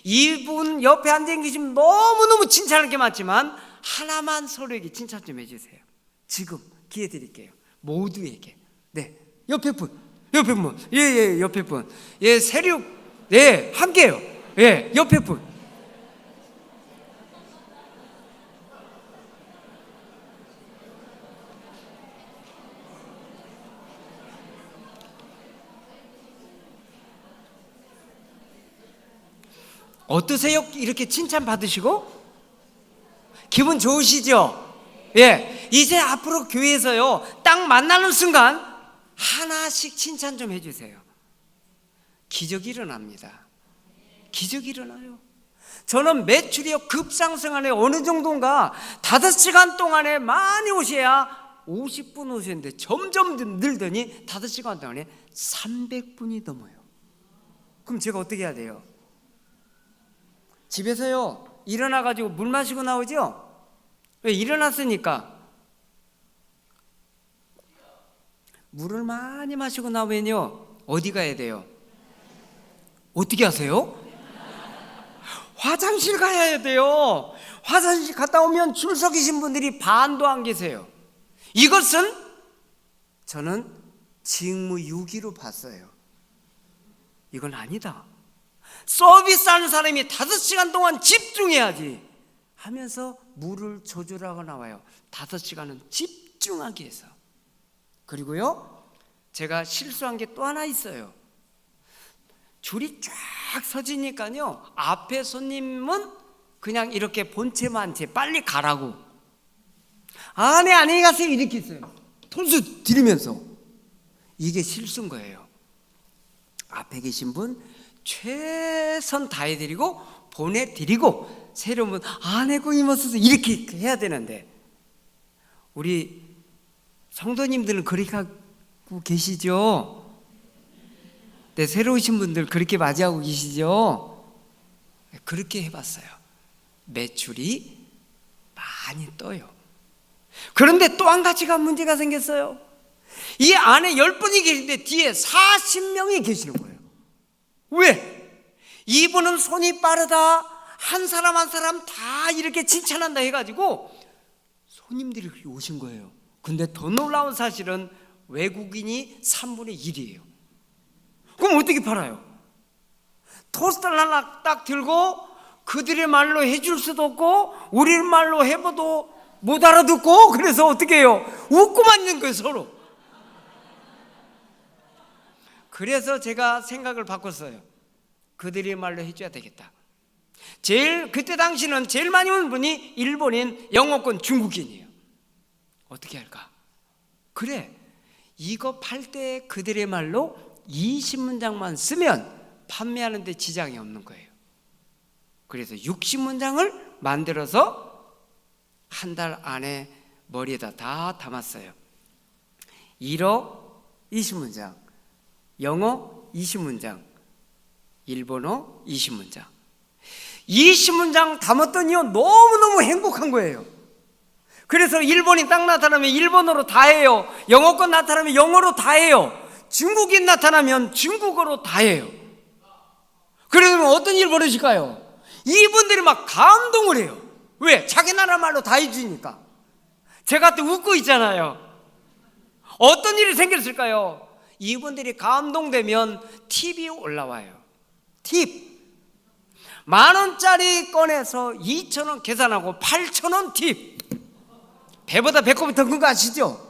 이분 옆에 앉아 계시면 너무너무 칭찬할 게 많지만 하나만 서로에게 칭찬 좀 해주세요. 지금 기회 드릴게요. 모두에게. 네, 옆에 분, 예, 옆에 분, 예, 세륙, 네, 함께요. 예, 옆에 분. 어떠세요? 이렇게 칭찬 받으시고 기분 좋으시죠? 예, 이제 앞으로 교회에서요, 딱 만나는 순간 하나씩 칭찬 좀 해주세요. 기적이 일어납니다. 기적이 일어나요. 저는 매출이 급상승하네. 어느 정도인가 5시간 동안에 많이 오셔야 50분 오셨는데 점점 늘더니 5시간 동안에 300분이 넘어요. 그럼 제가 어떻게 해야 돼요? 집에서요, 일어나가지고 물 마시고 나오죠? 왜? 일어났으니까 물을 많이 마시고 나오면요, 어디 가야 돼요? 어떻게 하세요? 화장실 가야 돼요. 화장실 갔다 오면 줄 서 계신 분들이 반도 안 계세요. 이것은 저는 직무유기로 봤어요. 이건 아니다. 서비스하는 사람이 5시간 동안 집중해야지 하면서 물을 조절하고 나와요. 5시간은 집중하기 위해서. 그리고요, 제가 실수한 게 또 하나 있어요. 줄이 쫙 서지니까요, 앞에 손님은 그냥 이렇게 본체만 채 빨리 가라고, 네, 안녕히 가세요 이렇게 있어요. 톤수 들이면서. 이게 실수인 거예요. 앞에 계신 분 최선 다해드리고 보내드리고, 새로운 분 네, 고임하소서 이렇게 해야 되는데, 우리 성도님들은 그렇게 하고 계시죠? 네, 새로 오신 분들 그렇게 맞이하고 계시죠? 그렇게 해봤어요. 매출이 많이 떠요. 그런데 또 한 가지가 문제가 생겼어요. 이 안에 10분이 계신데 뒤에 40명이 계시는 거예요. 왜? 이분은 손이 빠르다, 한 사람 한 사람 다 이렇게 칭찬한다 해가지고 손님들이 오신 거예요. 근데 더 놀라운 사실은 외국인이 3분의 1이에요. 그럼 어떻게 팔아요? 토스트를 하나 딱 들고 그들의 말로 해줄 수도 없고 우리 말로 해봐도 못 알아듣고, 그래서 어떻게 해요? 웃고만 있는 거예요, 서로. 그래서 제가 생각을 바꿨어요. 그들의 말로 해줘야 되겠다. 그때 당시는 제일 많이 온 분이 일본인, 영어권, 중국인이에요. 어떻게 할까? 그래, 이거 팔 때 그들의 말로 20문장만 쓰면 판매하는 데 지장이 없는 거예요. 그래서 60문장을 만들어서 한 달 안에 머리에다 다 담았어요. 일어 20문장, 영어 20문장, 일본어 20문장. 20문장 담았더니요, 너무너무 행복한 거예요. 그래서 일본인 딱 나타나면 일본어로 다 해요. 영어권 나타나면 영어로 다 해요. 중국인 나타나면 중국어로 다 해요. 그러면 어떤 일 벌어질까요? 이분들이 막 감동을 해요. 왜? 자기 나라 말로 다 해주니까. 제가 또 웃고 있잖아요. 어떤 일이 생겼을까요? 이분들이 감동되면 팁이 올라와요. 팁. 10,000원짜리 꺼내서 2,000원 계산하고 8,000원 팁. 배보다 배꼽이 더 큰 거 아시죠?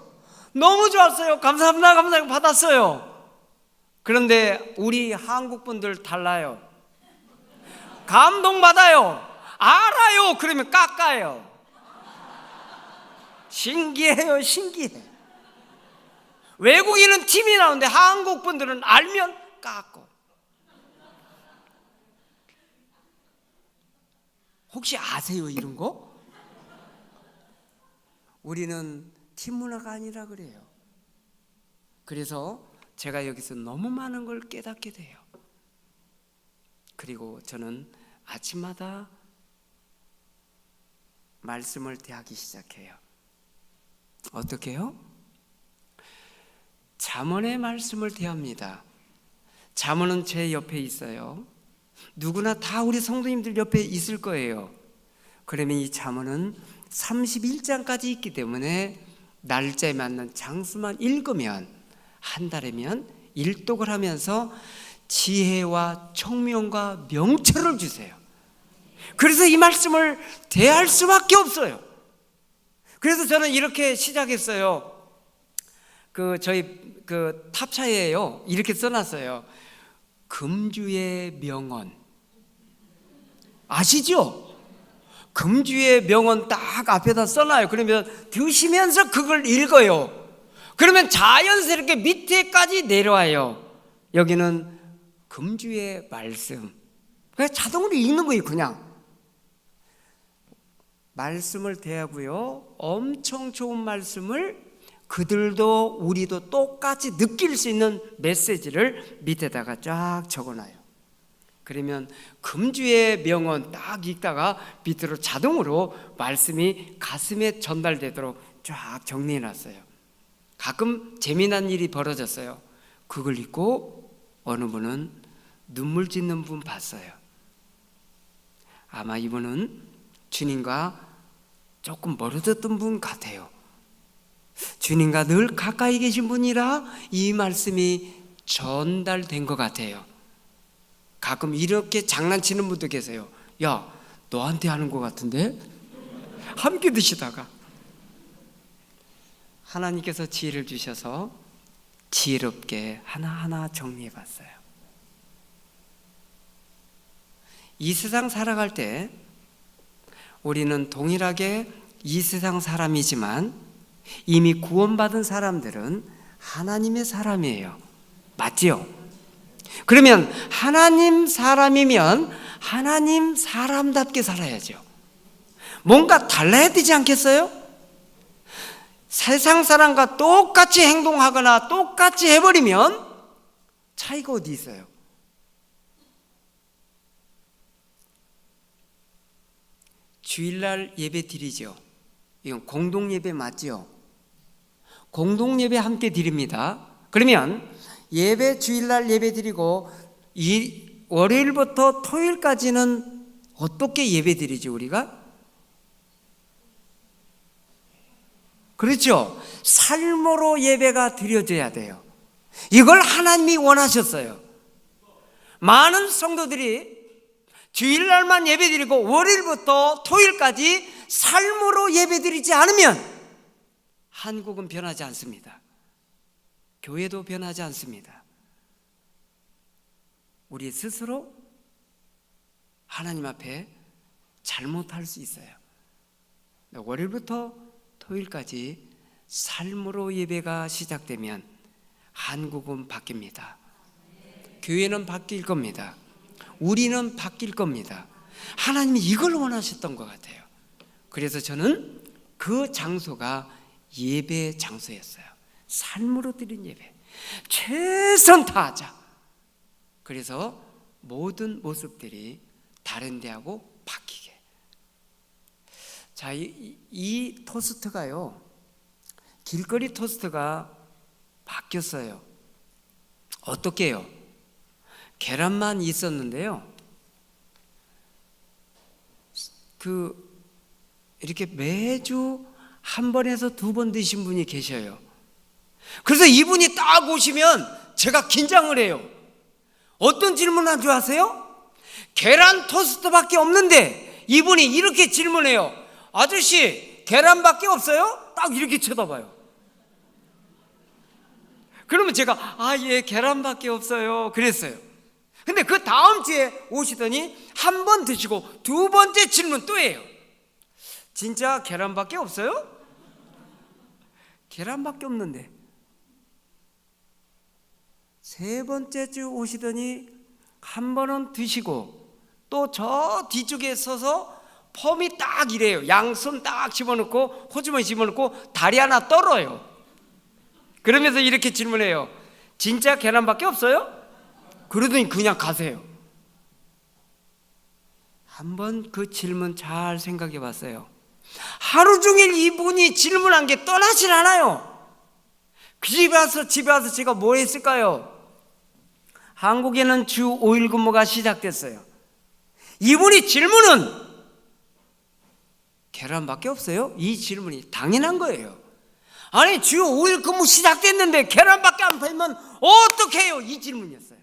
너무 좋았어요. 감사합니다, 감사합니다 받았어요. 그런데 우리 한국 분들 달라요. 감동받아요. 알아요. 그러면 깎아요. 신기해요, 신기해. 외국인은 팁이 나오는데 한국 분들은 알면 깎고. 혹시 아세요, 이런 거? 우리는 팁 문화가 아니라 그래요. 그래서 제가 여기서 너무 많은 걸 깨닫게 돼요. 그리고 저는 아침마다 말씀을 대하기 시작해요. 어떻게 해요? 잠언의 말씀을 대합니다. 잠언은 제 옆에 있어요. 누구나 다 우리 성도님들 옆에 있을 거예요. 그러면 이 잠언은 31장까지 있기 때문에 날짜에 맞는 장수만 읽으면 한 달이면 일독을 하면서 지혜와 청명과 명철을 주세요. 그래서 이 말씀을 대할 수밖에 없어요. 그래서 저는 이렇게 시작했어요. 저희 탑차에요. 이렇게 써놨어요. 금주의 명언. 아시죠? 금주의 명언 딱 앞에다 써놔요. 그러면 드시면서 그걸 읽어요. 그러면 자연스럽게 밑에까지 내려와요. 여기는 금주의 말씀. 그냥 자동으로 읽는 거예요. 그냥 말씀을 대하고요, 엄청 좋은 말씀을 그들도 우리도 똑같이 느낄 수 있는 메시지를 밑에다가 쫙 적어놔요. 그러면 금주의 명언 딱 읽다가 밑으로 자동으로 말씀이 가슴에 전달되도록 쫙 정리해놨어요. 가끔 재미난 일이 벌어졌어요. 그걸 읽고 어느 분은 눈물 짓는 분 봤어요. 아마 이분은 주님과 조금 멀어졌던 분 같아요. 주님과 늘 가까이 계신 분이라 이 말씀이 전달된 것 같아요. 가끔 이렇게 장난치는 분도 계세요. 야, 너한테 하는 것 같은데? 함께 드시다가 하나님께서 지혜를 주셔서 지혜롭게 하나하나 정리해 봤어요. 이 세상 살아갈 때 우리는 동일하게 이 세상 사람이지만 이미 구원받은 사람들은 하나님의 사람이에요. 맞지요? 그러면 하나님 사람이면 하나님 사람답게 살아야죠. 뭔가 달라야 되지 않겠어요? 세상 사람과 똑같이 행동하거나 똑같이 해버리면 차이가 어디 있어요? 주일날 예배 드리죠. 이건 공동예배 맞죠? 공동예배 함께 드립니다. 그러면 예배 주일날 예배 드리고 이 월요일부터 토요일까지는 어떻게 예배 드리죠 우리가? 그렇죠. 삶으로 예배가 드려져야 돼요. 이걸 하나님이 원하셨어요. 많은 성도들이 주일날만 예배드리고 월요일부터 토요일까지 삶으로 예배드리지 않으면 한국은 변하지 않습니다. 교회도 변하지 않습니다. 우리 스스로 하나님 앞에 잘못할 수 있어요. 월요일부터 토요일까지 삶으로 예배가 시작되면 한국은 바뀝니다. 교회는 바뀔 겁니다. 우리는 바뀔 겁니다. 하나님이 이걸 원하셨던 것 같아요. 그래서 저는 그 장소가 예배 장소였어요. 삶으로 드린 예배. 최선 다하자. 그래서 모든 모습들이 다른 데하고 바뀌게. 자, 이 토스트가요, 길거리 토스트가 바뀌었어요. 어떻게 해요? 계란만 있었는데요, 이렇게 매주 한 번에서 두 번 드신 분이 계셔요. 그래서 이분이 딱 오시면 제가 긴장을 해요. 어떤 질문 한 줄 아세요? 계란 토스트밖에 없는데 이분이 이렇게 질문해요. 아저씨, 계란밖에 없어요? 딱 이렇게 쳐다봐요. 그러면 제가 예, 계란밖에 없어요 그랬어요. 근데 그 다음 주에 오시더니 한 번 드시고 두 번째 질문 또 해요. 진짜 계란밖에 없어요? 계란밖에 없는데. 세 번째 주 오시더니 한 번은 드시고 또 저 뒤쪽에 서서 폼이 딱 이래요. 양손 딱 집어넣고 호주머니 집어넣고 다리 하나 떨어요. 그러면서 이렇게 질문해요. 진짜 계란밖에 없어요? 그러더니 그냥 가세요. 한번 그 질문 잘 생각해 봤어요. 하루 종일 이분이 질문한 게 떠나질 않아요. 집에 와서 제가 뭐 했을까요? 한국에는 주 5일 근무가 시작됐어요. 이분이 질문은 계란밖에 없어요? 이 질문이 당연한 거예요. 아니, 주 5일 근무 시작됐는데 계란밖에 안 팔면 어떻게 해요? 이 질문이었어요.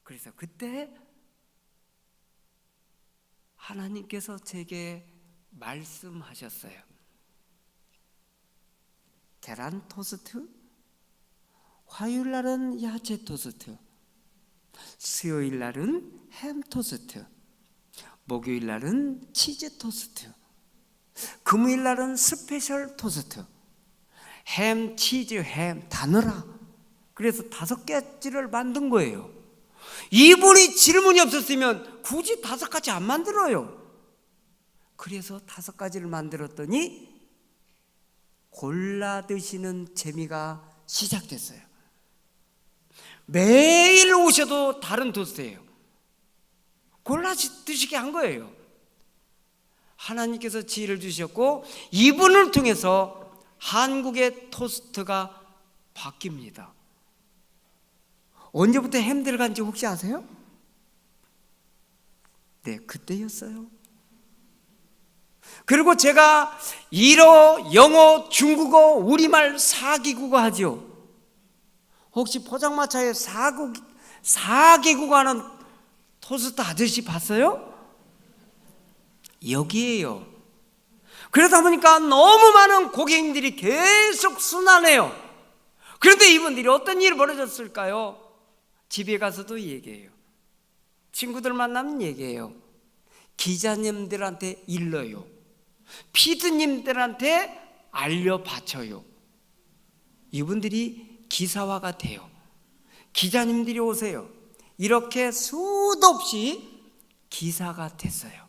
그래서 그때 하나님께서 제게 말씀하셨어요. 계란 토스트, 화요일 날은 야채 토스트, 수요일 날은 햄 토스트, 목요일 날은 치즈 토스트, 금요일 날은 스페셜 토스트. 햄, 치즈, 햄 다 넣어라. 그래서 5가지를 만든 거예요. 이분이 질문이 없었으면 굳이 5가지 안 만들어요. 그래서 5가지를 만들었더니 골라 드시는 재미가 시작됐어요. 매일 오셔도 다른 토스트예요. 골라 드시게 한 거예요. 하나님께서 지혜를 주셨고 이분을 통해서 한국의 토스트가 바뀝니다. 언제부터 햄 들어간지 혹시 아세요? 네, 그때였어요. 그리고 제가 일어, 영어, 중국어, 우리말 4개국어 하죠. 혹시 포장마차에 4개국어 하는 토스트 아저씨 봤어요? 여기에요. 그러다 보니까 너무 많은 고객님들이 계속 순환해요. 그런데 이분들이 어떤 일이 벌어졌을까요? 집에 가서도 얘기해요. 친구들 만나면 얘기해요. 기자님들한테 일러요. 피디님들한테 알려 바쳐요. 이분들이 기사화가 돼요. 기자님들이 오세요. 이렇게 수도 없이 기사가 됐어요.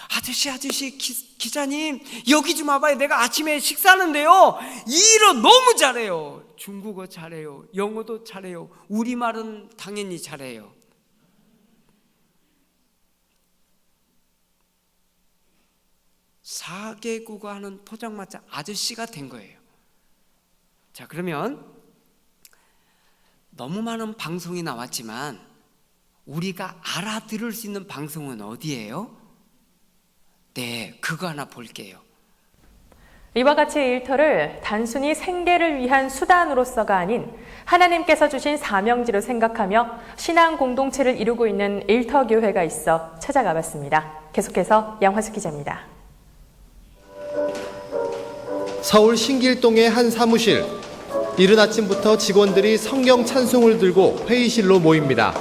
아저씨 기자님 여기 좀 와봐요. 내가 아침에 식사하는데요 일어 너무 잘해요. 중국어 잘해요. 영어도 잘해요. 우리말은 당연히 잘해요. 사개국어 하는 포장마차 아저씨가 된 거예요. 자, 그러면 너무 많은 방송이 나왔지만 우리가 알아들을 수 있는 방송은 어디예요? 네, 그거 하나 볼게요. 이와 같이 일터를 단순히 생계를 위한 수단으로서가 아닌 하나님께서 주신 사명지로 생각하며 신앙 공동체를 이루고 있는 일터교회가 있어 찾아가 봤습니다. 계속해서 양화숙 기자입니다. 서울 신길동의 한 사무실. 이른 아침부터 직원들이 성경 찬송을 들고 회의실로 모입니다.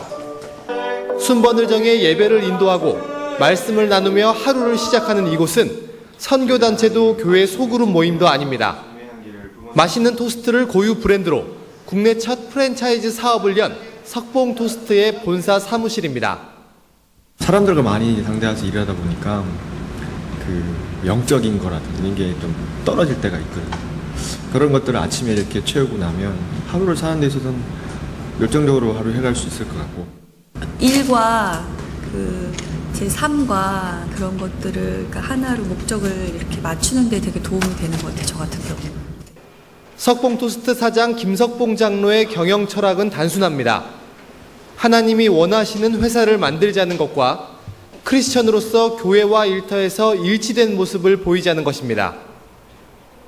순번을 정해 예배를 인도하고 말씀을 나누며 하루를 시작하는 이곳은 선교단체도 교회 소그룹 모임도 아닙니다. 맛있는 토스트를 고유 브랜드로 국내 첫 프랜차이즈 사업을 연 석봉토스트의 본사 사무실입니다. 사람들과 많이 상대해서 일하다 보니까 그 영적인 거라든지 이런 게 좀 떨어질 때가 있거든요. 그런 것들을 아침에 이렇게 채우고 나면 하루를 사는 데 있어서는 열정적으로 하루 해갈 수 있을 것 같고, 일과 제 삶과 그런 것들을 하나로 목적을 이렇게 맞추는 데 되게 도움이 되는 것 같아요. 저 같은 경우는. 석봉토스트 사장 김석봉 장로의 경영 철학은 단순합니다. 하나님이 원하시는 회사를 만들자는 것과 크리스천으로서 교회와 일터에서 일치된 모습을 보이자는 것입니다.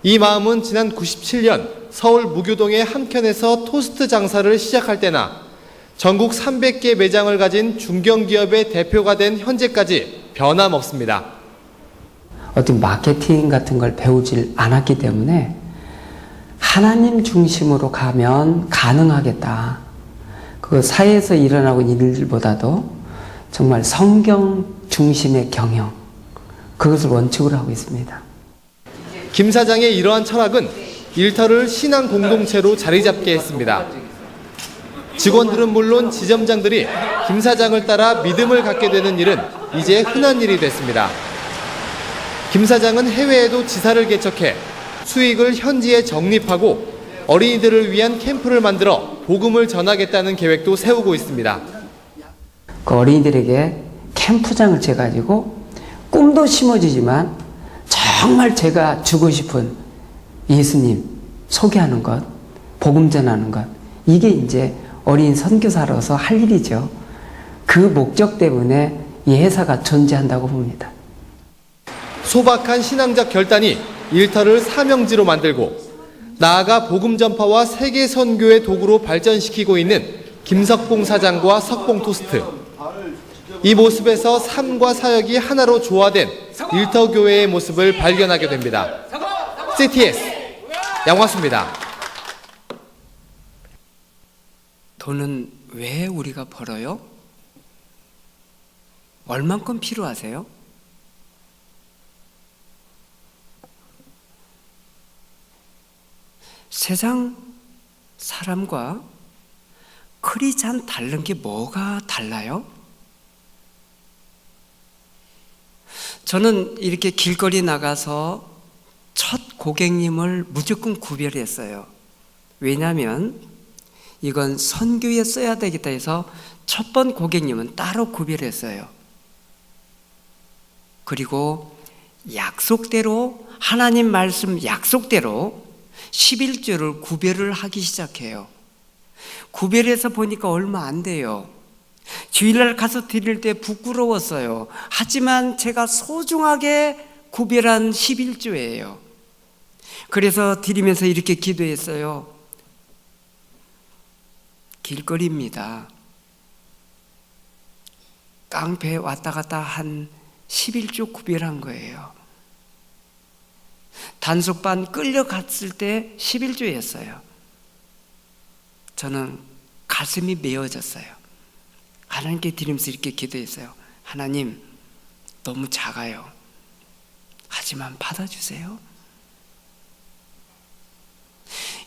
이 마음은 지난 97년 서울 무교동의 한켠에서 토스트 장사를 시작할 때나 전국 300개 매장을 가진 중견기업의 대표가 된 현재까지 변함없습니다. 어떤 마케팅 같은 걸 배우질 않았기 때문에 하나님 중심으로 가면 가능하겠다. 그 사회에서 일어나고 있는 일보다도 정말 성경 중심의 경영, 그것을 원칙으로 하고 있습니다. 김 사장의 이러한 철학은 일터를 신앙 공동체로 자리 잡게 했습니다. 직원들은 물론 지점장들이 김 사장을 따라 믿음을 갖게 되는 일은 이제 흔한 일이 됐습니다. 김 사장은 해외에도 지사를 개척해 수익을 현지에 적립하고 어린이들을 위한 캠프를 만들어 복음을 전하겠다는 계획도 세우고 있습니다. 그 어린이들에게 캠프장을 재가지고 꿈도 심어주지만 정말 제가 주고 싶은 예수님 소개하는 것, 복음 전하는 것, 이게 이제 어린 선교사로서 할 일이죠. 그 목적 때문에 이 회사가 존재한다고 봅니다. 소박한 신앙적 결단이 일터를 사명지로 만들고 나아가 복음 전파와 세계 선교의 도구로 발전시키고 있는 김석봉 사장과 석봉 토스트. 이 모습에서 삶과 사역이 하나로 조화된 일터 교회의 모습을 발견하게 됩니다. CTS 양화수입니다. 돈은 왜 우리가 벌어요? 얼만큼 필요하세요? 세상 사람과 크리스찬 다른 게 뭐가 달라요? 저는 이렇게 길거리 나가서 첫 고객님을 무조건 구별했어요. 왜냐하면 이건 선교에 써야 되겠다 해서 첫 번 고객님은 따로 구별했어요. 그리고 약속대로, 하나님 말씀 약속대로 11조를 구별을 하기 시작해요. 구별해서 보니까 얼마 안 돼요. 주일날 가서 드릴 때 부끄러웠어요. 하지만 제가 소중하게 구별한 11조예요. 그래서 드리면서 이렇게 기도했어요. 길거리입니다. 깡패 왔다 갔다 한 11조 구별한 거예요. 단속반 끌려갔을 때 11조였어요. 저는 가슴이 메어졌어요. 하나님께 드리면서 이렇게 기도했어요. 하나님, 너무 작아요. 하지만 받아주세요.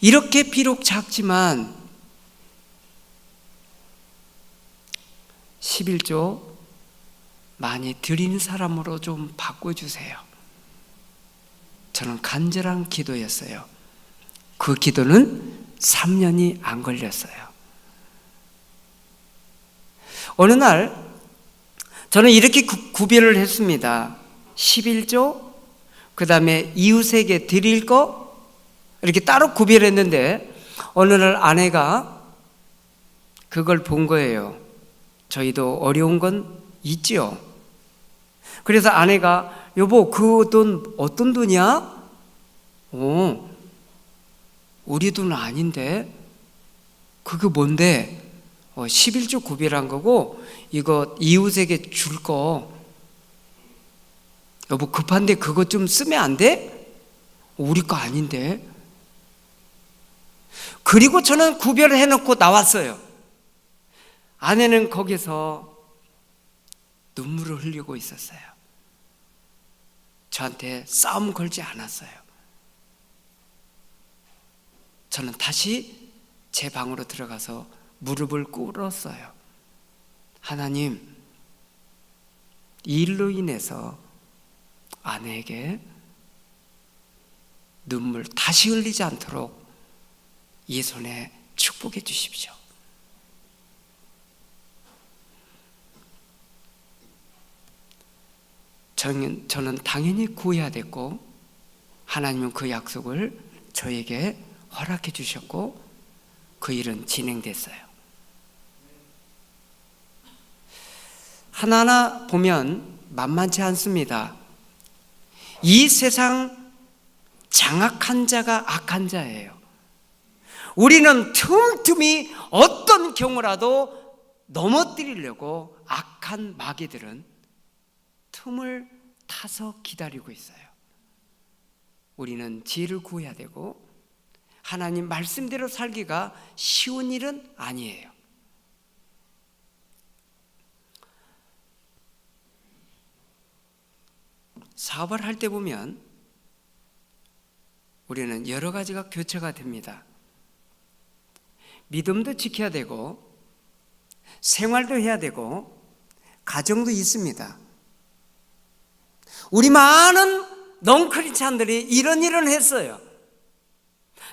이렇게 비록 작지만 11조 많이 드리는 사람으로 좀 바꿔주세요. 저는 간절한 기도였어요. 그 기도는 3년이 안 걸렸어요. 어느 날 저는 이렇게 구별을 했습니다. 11조, 그 다음에 이웃에게 드릴 거 이렇게 따로 구별했는데 어느 날 아내가 그걸 본 거예요. 저희도 어려운 건 있지요. 그래서 아내가 여보 그 돈 어떤 돈이야? 우리 돈 아닌데 그게 뭔데? 11조 구별한 거고 이거 이웃에게 줄 거 여보 급한데 그거 좀 쓰면 안 돼? 우리 거 아닌데. 그리고 저는 구별을 해놓고 나왔어요. 아내는 거기서 눈물을 흘리고 있었어요. 저한테 싸움 걸지 않았어요. 저는 다시 제 방으로 들어가서 무릎을 꿇었어요. 하나님, 이 일로 인해서 아내에게 눈물 다시 흘리지 않도록 이 손에 축복해 주십시오. 저는 당연히 구해야 됐고 하나님은 그 약속을 저에게 허락해 주셨고 그 일은 진행됐어요. 하나하나 보면 만만치 않습니다. 이 세상 장악한 자가 악한 자예요. 우리는 틈틈이 어떤 경우라도 넘어뜨리려고 악한 마귀들은 틈을 타서 기다리고 있어요. 우리는 지혜를 구해야 되고 하나님 말씀대로 살기가 쉬운 일은 아니에요. 사업을 할 때 보면 우리는 여러 가지가 교체가 됩니다. 믿음도 지켜야 되고 생활도 해야 되고 가정도 있습니다. 우리 많은 넌크리스찬들이 이런 일을 했어요.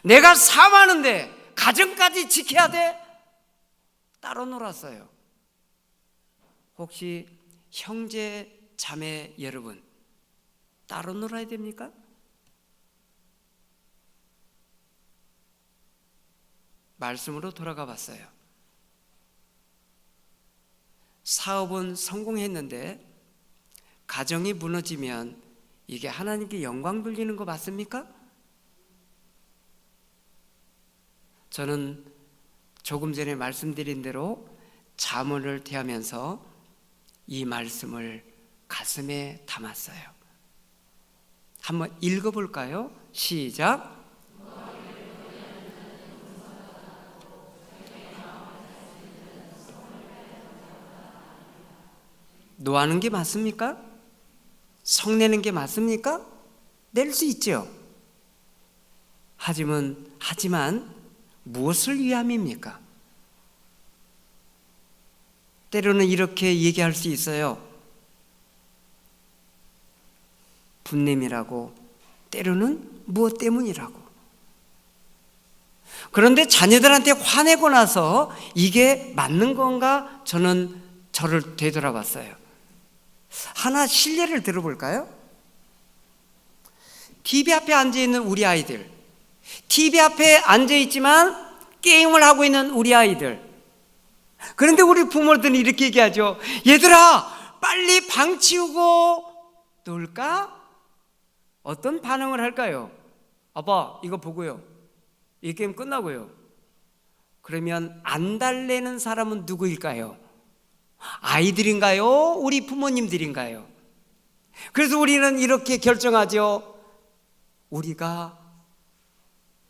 내가 사업하는데 가정까지 지켜야 돼? 따로 놀았어요. 혹시 형제 자매 여러분 따로 놀아야 됩니까? 말씀으로 돌아가 봤어요. 사업은 성공했는데 가정이 무너지면 이게 하나님께 영광 돌리는 거 맞습니까? 저는 조금 전에 말씀드린 대로 잠언을 대하면서 이 말씀을 가슴에 담았어요. 한번 읽어볼까요? 시작. 노하는 게 맞습니까? 성내는 게 맞습니까? 낼 수 있죠. 하지만 무엇을 위함입니까? 때로는 이렇게 얘기할 수 있어요. 분냄이라고, 때로는 무엇 때문이라고. 그런데 자녀들한테 화내고 나서 이게 맞는 건가? 저는 저를 되돌아봤어요. 하나 실례를 들어볼까요? TV 앞에 앉아있는 우리 아이들, TV 앞에 앉아있지만 게임을 하고 있는 우리 아이들. 그런데 우리 부모들은 이렇게 얘기하죠. 얘들아, 빨리 방 치우고 놀까? 어떤 반응을 할까요? 아빠, 이거 보고요. 이 게임 끝나고요. 그러면 안 달래는 사람은 누구일까요? 아이들인가요? 우리 부모님들인가요? 그래서 우리는 이렇게 결정하죠. 우리가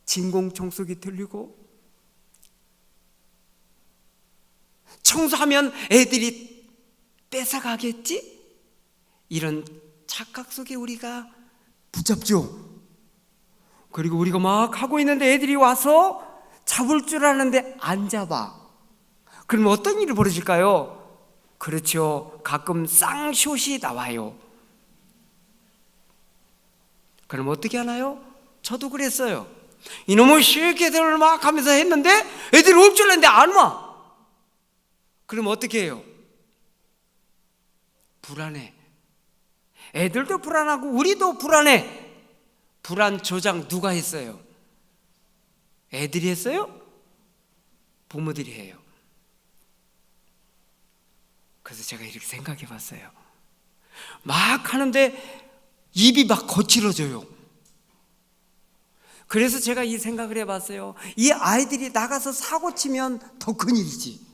진공청소기 들리고 청소하면 애들이 뺏어가겠지? 이런 착각 속에 우리가 붙잡죠. 그리고 우리가 막 하고 있는데 애들이 와서 잡을 줄 아는데 안 잡아. 그럼 어떤 일이 벌어질까요? 그렇죠. 가끔 쌍쇼시 나와요. 그럼 어떻게 하나요? 저도 그랬어요. 이놈의 실개들을 막 하면서 했는데 애들이 올 줄 알았는데 안 와. 그럼 어떻게 해요? 불안해. 애들도 불안하고 우리도 불안해. 불안 조장 누가 했어요? 애들이 했어요? 부모들이 해요. 그래서 제가 이렇게 생각해 봤어요. 막 하는데 입이 막 거칠어져요. 그래서 제가 이 생각을 해봤어요. 이 아이들이 나가서 사고 치면 더 큰일이지.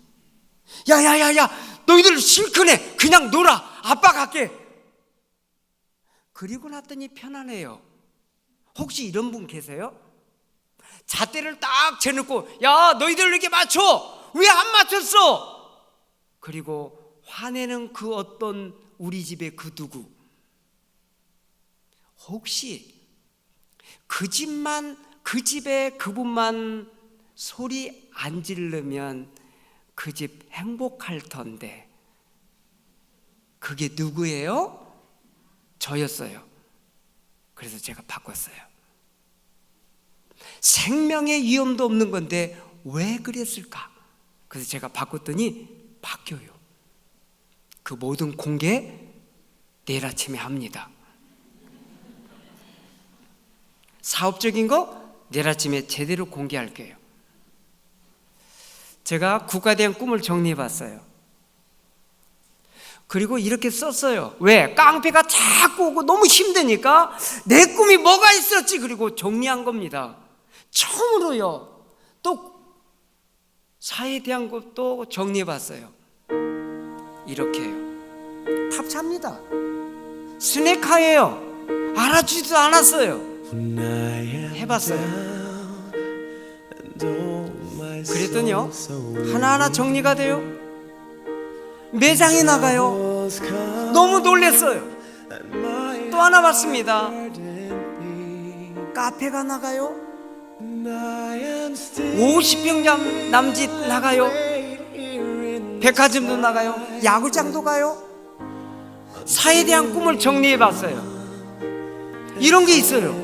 야야야야, 너희들 실컷해. 그냥 놀아. 아빠 갈게. 그리고 났더니 편안해요. 혹시 이런 분 계세요? 잣대를 딱 재놓고, 야, 너희들 이렇게 맞춰. 왜 안 맞췄어? 그리고 화내는 그 어떤 우리 집의 그 누구, 혹시 그 집만, 그 집에 그분만 소리 안 지르면 그 집 행복할 텐데 그게 누구예요? 저였어요. 그래서 제가 바꿨어요. 생명의 위험도 없는 건데 왜 그랬을까? 그래서 제가 바꿨더니 바뀌어요. 그 모든 공개 내일 아침에 합니다. 사업적인 거 내일 아침에 제대로 공개할게요. 제가 국가에 대한 꿈을 정리해 봤어요. 그리고 이렇게 썼어요. 왜? 깡패가 자꾸 오고 너무 힘드니까 내 꿈이 뭐가 있었지? 그리고 정리한 겁니다. 처음으로요. 또 사회에 대한 것도 정리해 봤어요. 이렇게요. 탑차입니다. 스낵카예요. 알아주지도 않았어요. 해봤어요. 그랬더니요, 하나하나 정리가 돼요. 매장에 나가요. 너무 놀랐어요. 또 하나 봤습니다. 카페가 나가요. 50평 남짓 나가요. 백화점도 나가요. 야구장도 가요. 사회에 대한 꿈을 정리해 봤어요. 이런 게 있어요.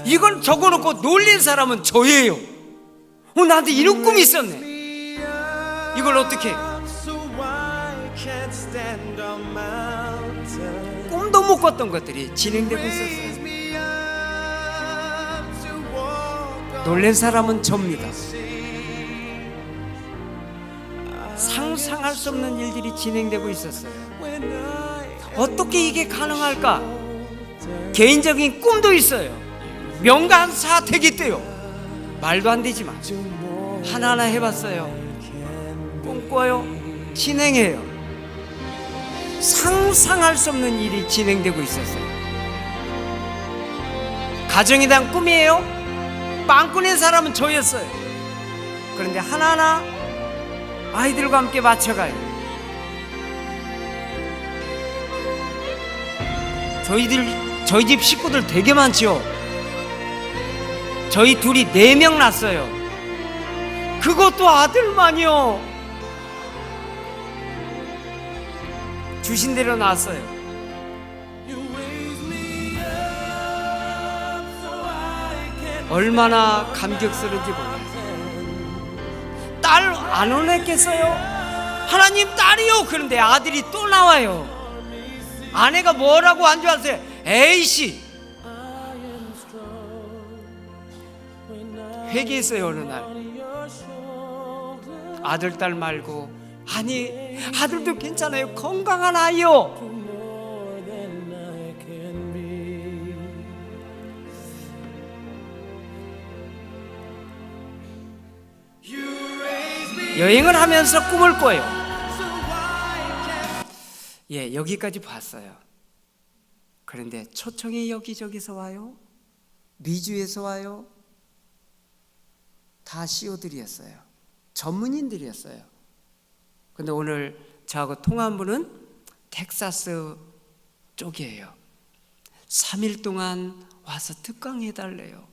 이걸 적어놓고 놀린 사람은 저예요. 나한테 이런 꿈이 있었네. 이걸 어떻게 해? 꿈도 못 꿨던 것들이 진행되고 있었어요. 놀란 사람은 접니다. 상상할 수 없는 일들이 진행되고 있었어요. 어떻게 이게 가능할까? 개인적인 꿈도 있어요. 명강사 되겠대요. 말도 안 되지만 하나하나 해봤어요. 꿈꿔요. 진행해요. 상상할 수 없는 일이 진행되고 있었어요. 가정에 대한 꿈이에요. 빵꾸낸 사람은 저였어요. 그런데 하나하나 아이들과 함께 맞춰가요. 저희 집 식구들 되게 많죠. 저희 둘이 4명 낳았어요. 그것도 아들만이요. 주신 대로 낳았어요. 얼마나 감격스러운지 몰라요. 딸 안 원했겠어요? 하나님 딸이요. 그런데 아들이 또 나와요. 아내가 뭐라고 안 좋아하세요? 에이씨. 회개했어요. 어느 날 아들 딸 말고, 아니 아들도 괜찮아요. 건강한 아이요. 여행을 하면서 꿈을 꿔요. 예, 여기까지 봤어요. 그런데 초청이 여기저기서 와요. 미주에서 와요. 다 CEO들이었어요. 전문인들이었어요. 근데 오늘 저하고 통화한 분은 텍사스 쪽이에요. 3일 동안 와서 특강해달래요.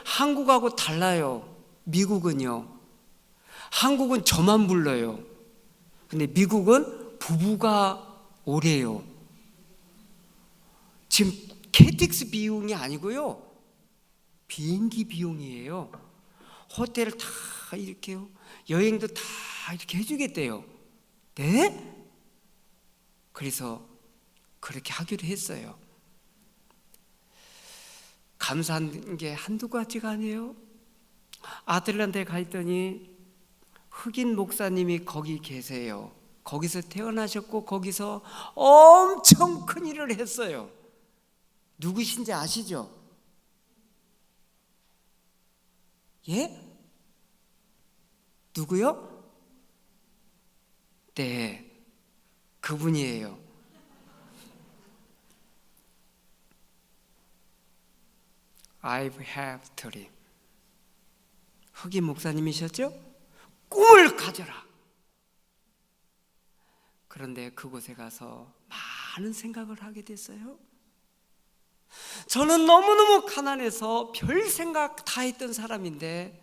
한국하고 달라요. 미국은요. 한국은 저만 불러요. 근데 미국은 부부가 오래요. 지금 KTX 비용이 아니고요. 비행기 비용이에요. 호텔을 다 이렇게요. 여행도 다 이렇게 해주겠대요. 네? 그래서 그렇게 하기로 했어요. 감사한 게 한두 가지가 아니에요. 아틀란타에 가 있더니 흑인 목사님이 거기 계세요. 거기서 태어나셨고 거기서 엄청 큰 일을 했어요. 누구신지 아시죠? 예? 누구요? 네, 그분이에요. I've have dream. 흑인 목사님이셨죠? 꿈을 가져라. 그런데 그곳에 가서 많은 생각을 하게 됐어요. 저는 너무너무 가난해서 별 생각 다 했던 사람인데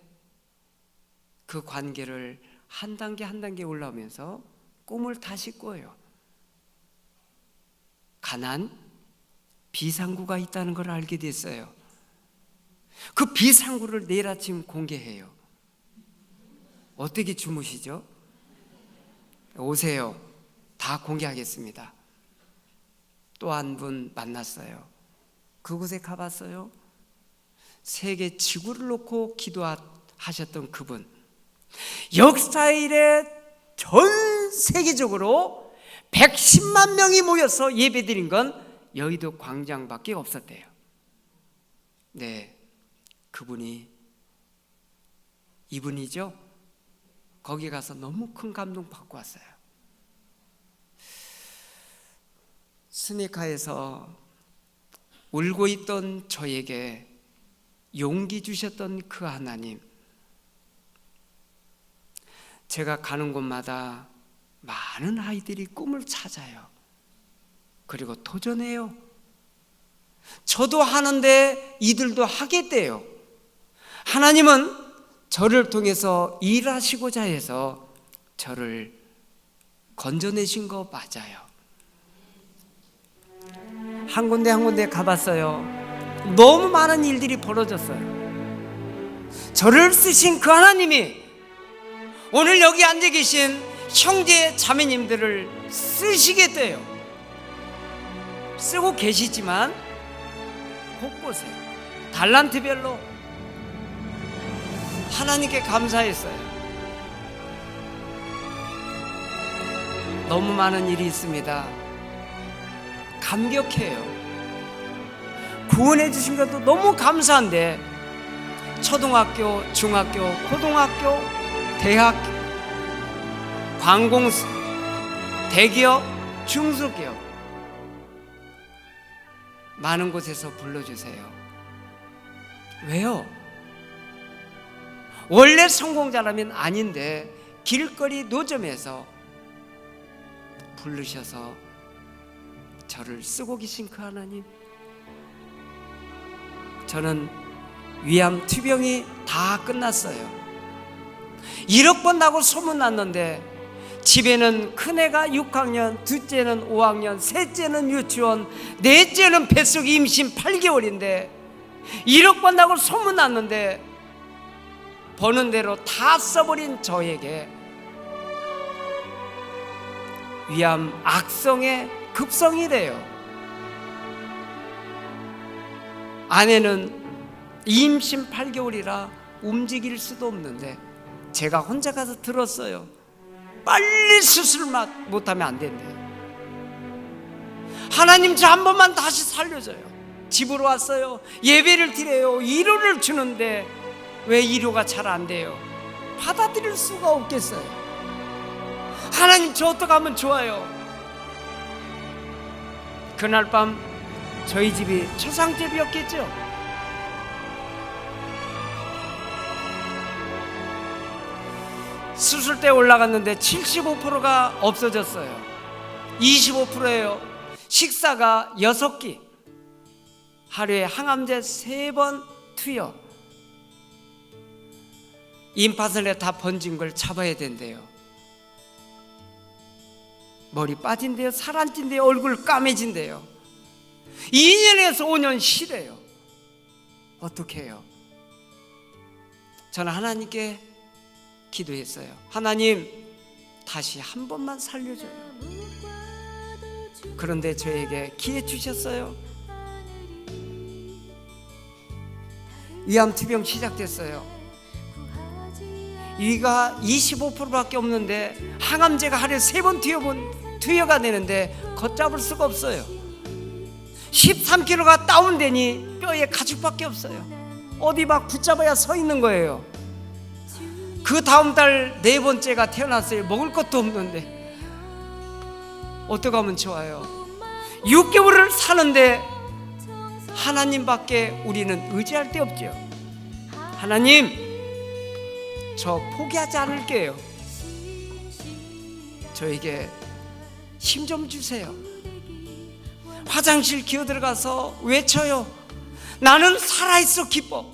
그 관계를 한 단계 한 단계 올라오면서 꿈을 다시 꿔요. 가난, 비상구가 있다는 걸 알게 됐어요. 그 비상구를 내일 아침 공개해요. 어떻게 주무시죠? 오세요. 다 공개하겠습니다. 또 한 분 만났어요. 그곳에 가봤어요. 세계 지구를 놓고 기도하셨던 그분. 역사 이래 전 세계적으로 110만 명이 모여서 예배드린 건 여의도 광장밖에 없었대요. 네, 그분이 이분이죠. 거기 가서 너무 큰 감동 받고 왔어요. 스네카에서 울고 있던 저에게 용기 주셨던 그 하나님, 제가 가는 곳마다 많은 아이들이 꿈을 찾아요. 그리고 도전해요. 저도 하는데 이들도 하겠대요. 하나님은 저를 통해서 일하시고자 해서 저를 건져내신 거 맞아요. 한 군데 한 군데 가봤어요. 너무 많은 일들이 벌어졌어요. 저를 쓰신 그 하나님이 오늘 여기 앉아 계신 형제 자매님들을 쓰시겠대요. 쓰고 계시지만 곳곳에 달란트별로 하나님께 감사했어요. 너무 많은 일이 있습니다. 감격해요. 구원해 주신 것도 너무 감사한데 초등학교, 중학교, 고등학교, 대학교, 관공서, 대기업, 중소기업 많은 곳에서 불러주세요. 왜요? 원래 성공자라면 아닌데 길거리 노점에서 부르셔서 저를 쓰고 계신 그 하나님, 저는 위암 투병이 다 끝났어요. 1억 번 나고 소문났는데 집에는 큰애가 6학년, 둘째는 5학년, 셋째는 유치원, 넷째는 뱃속 임신 8개월인데 1억 번 나고 소문났는데 버는 대로 다 써버린 저에게 위암 악성의 급성이래요. 아내는 임신 8개월이라 움직일 수도 없는데 제가 혼자 가서 들었어요. 빨리 수술 못하면 안 된대요. 하나님, 저 한 번만 다시 살려줘요. 집으로 왔어요. 예배를 드려요. 위로를 주는데 왜 위로가 잘 안 돼요? 받아들일 수가 없겠어요. 하나님, 저 어떻게 하면 좋아요? 그날 밤 저희 집이 초상집이었겠죠. 수술대 올라갔는데 75%가 없어졌어요. 25%예요. 식사가 6끼, 하루에 항암제 3번 투여, 임파선에 다 번진 걸 잡아야 된대요. 머리 빠진대요. 살 안 찐대요. 얼굴 까매진대요. 2년에서 5년 쉬래요. 어떻게 해요? 저는 하나님께 기도했어요. 하나님, 다시 한 번만 살려줘요. 그런데 저에게 기회 주셨어요. 위암 투병 시작됐어요. 위가 25%밖에 없는데 항암제가 하루에 3번 투여가 되는데 걷잡을 수가 없어요. 13kg가 다운되니 뼈에 가죽밖에 없어요. 어디 막 붙잡아야 서 있는 거예요. 그 다음 달 4번째가 태어났어요. 먹을 것도 없는데 어떻게 하면 좋아요? 6개월을 사는데 하나님밖에 우리는 의지할 데 없죠. 하나님, 저 포기하지 않을게요. 저에게 힘 좀 주세요. 화장실 기어들어가서 외쳐요. 나는 살아있어 기뻐.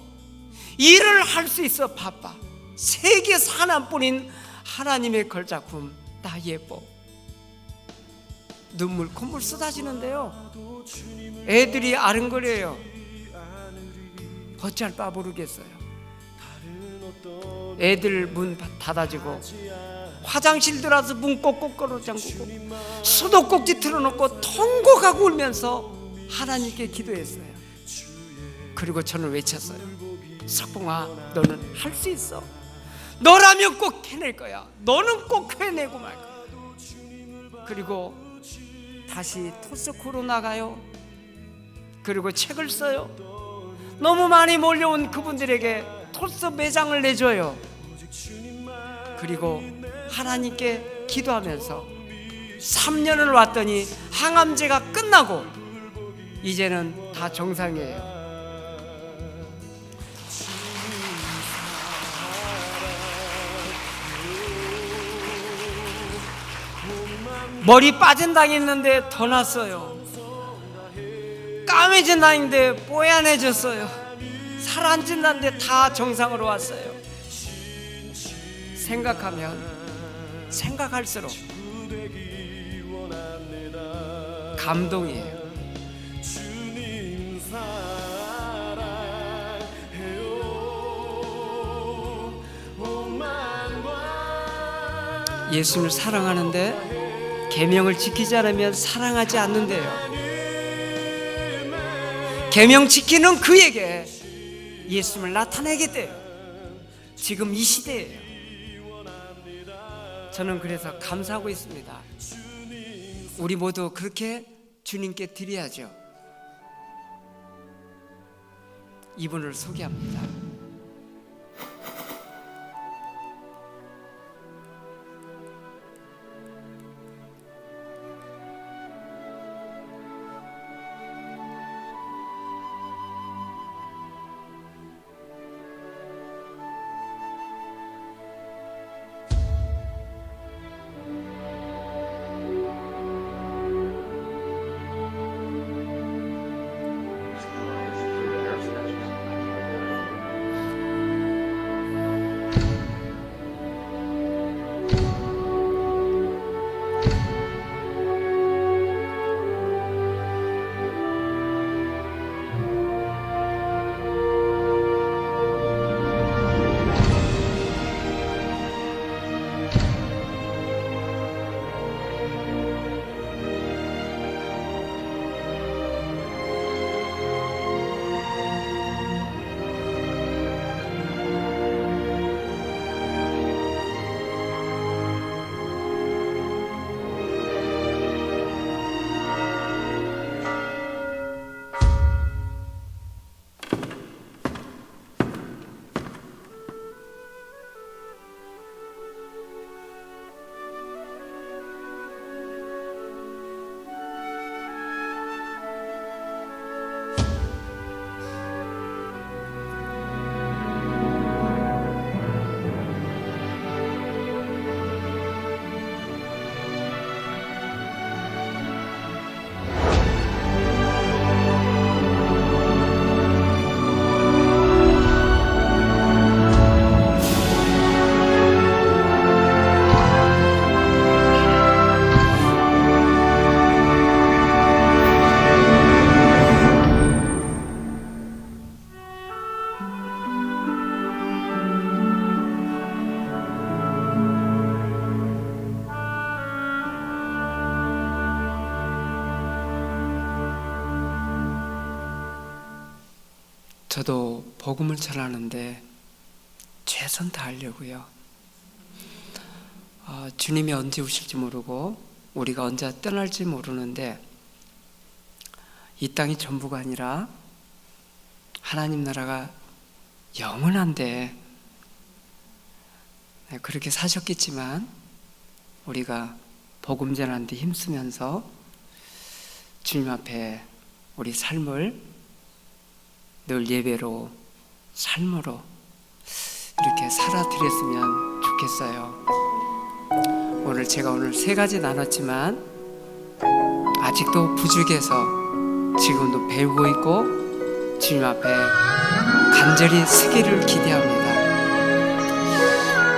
일을 할 수 있어 바빠. 세계에서 하나뿐인 하나님의 걸작품 나 예뻐. 눈물 콧물 쏟아지는데요. 애들이 아른거려요. 어찌할 바 모르겠어요. 애들 문 닫아주고 화장실 들어와서 문 꼭꼭 걸어 잠그고 수도꼭지 틀어놓고 통곡하고 울면서 하나님께 기도했어요. 그리고 저는 외쳤어요. 석봉아, 너는 할 수 있어. 너라면 꼭 해낼 거야. 너는 꼭 해내고 말 거야. 그리고 다시 토스코로 나가요. 그리고 책을 써요. 너무 많이 몰려온 그분들에게 토스 매장을 내줘요. 그리고 하나님께 기도하면서 3년을 왔더니 항암제가 끝나고 이제는 다 정상이에요. 머리 빠진다 했는데 더 났어요. 까매진다 했는데 뽀얀해졌어요. 살 안 찐다는데 다 정상으로 왔어요. 생각할수록 감동이에요. 예수를 사랑하는데 계명을 지키지 않으면 사랑하지 않는데요. 계명 지키는 그에게 예수를 나타내겠대요. 지금 이 시대예요. 저는 그래서 감사하고 있습니다. 우리 모두 그렇게 주님께 드려야죠. 이분을 소개합니다. 저도 복음을 전하는데 최선 다하려고요. 주님이 언제 오실지 모르고 우리가 언제 떠날지 모르는데 이 땅이 전부가 아니라 하나님 나라가 영원한데 그렇게 사셨겠지만 우리가 복음 전하는 데 힘쓰면서 주님 앞에 우리 삶을 늘 예배로 삶으로 이렇게 살아드렸으면 좋겠어요. 제가 오늘 3가지 나눴지만 아직도 부족해서 지금도 배우고 있고 주님 앞에 간절히 서기를 기대합니다.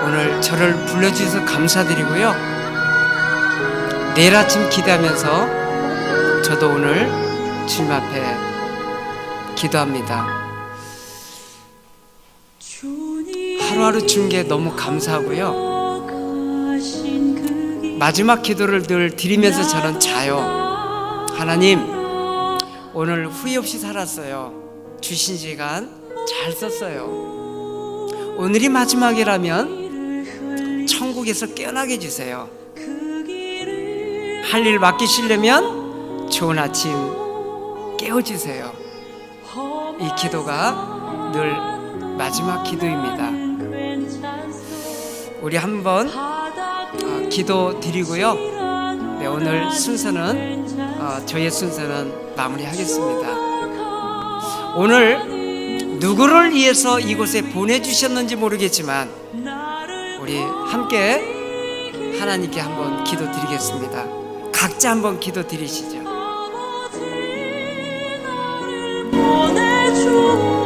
오늘 저를 불러주셔서 감사드리고요. 내일 아침 기대하면서 저도 오늘 주님 앞에 기도합니다. 하루하루 준 게 너무 감사하고요. 마지막 기도를 늘 드리면서 저는 자요. 하나님, 오늘 후회 없이 살았어요. 주신 시간 잘 썼어요. 오늘이 마지막이라면 천국에서 깨어나게 해주세요. 할 일 맡기시려면 좋은 아침 깨워주세요. 이 기도가 늘 마지막 기도입니다. 우리 한번 기도 드리고요. 오늘 순서는 저의 순서는 마무리하겠습니다. 오늘 누구를 위해서 이곳에 보내주셨는지 모르겠지만 우리 함께 하나님께 한번 기도 드리겠습니다. 각자 한번 기도 드리시죠. 보내줘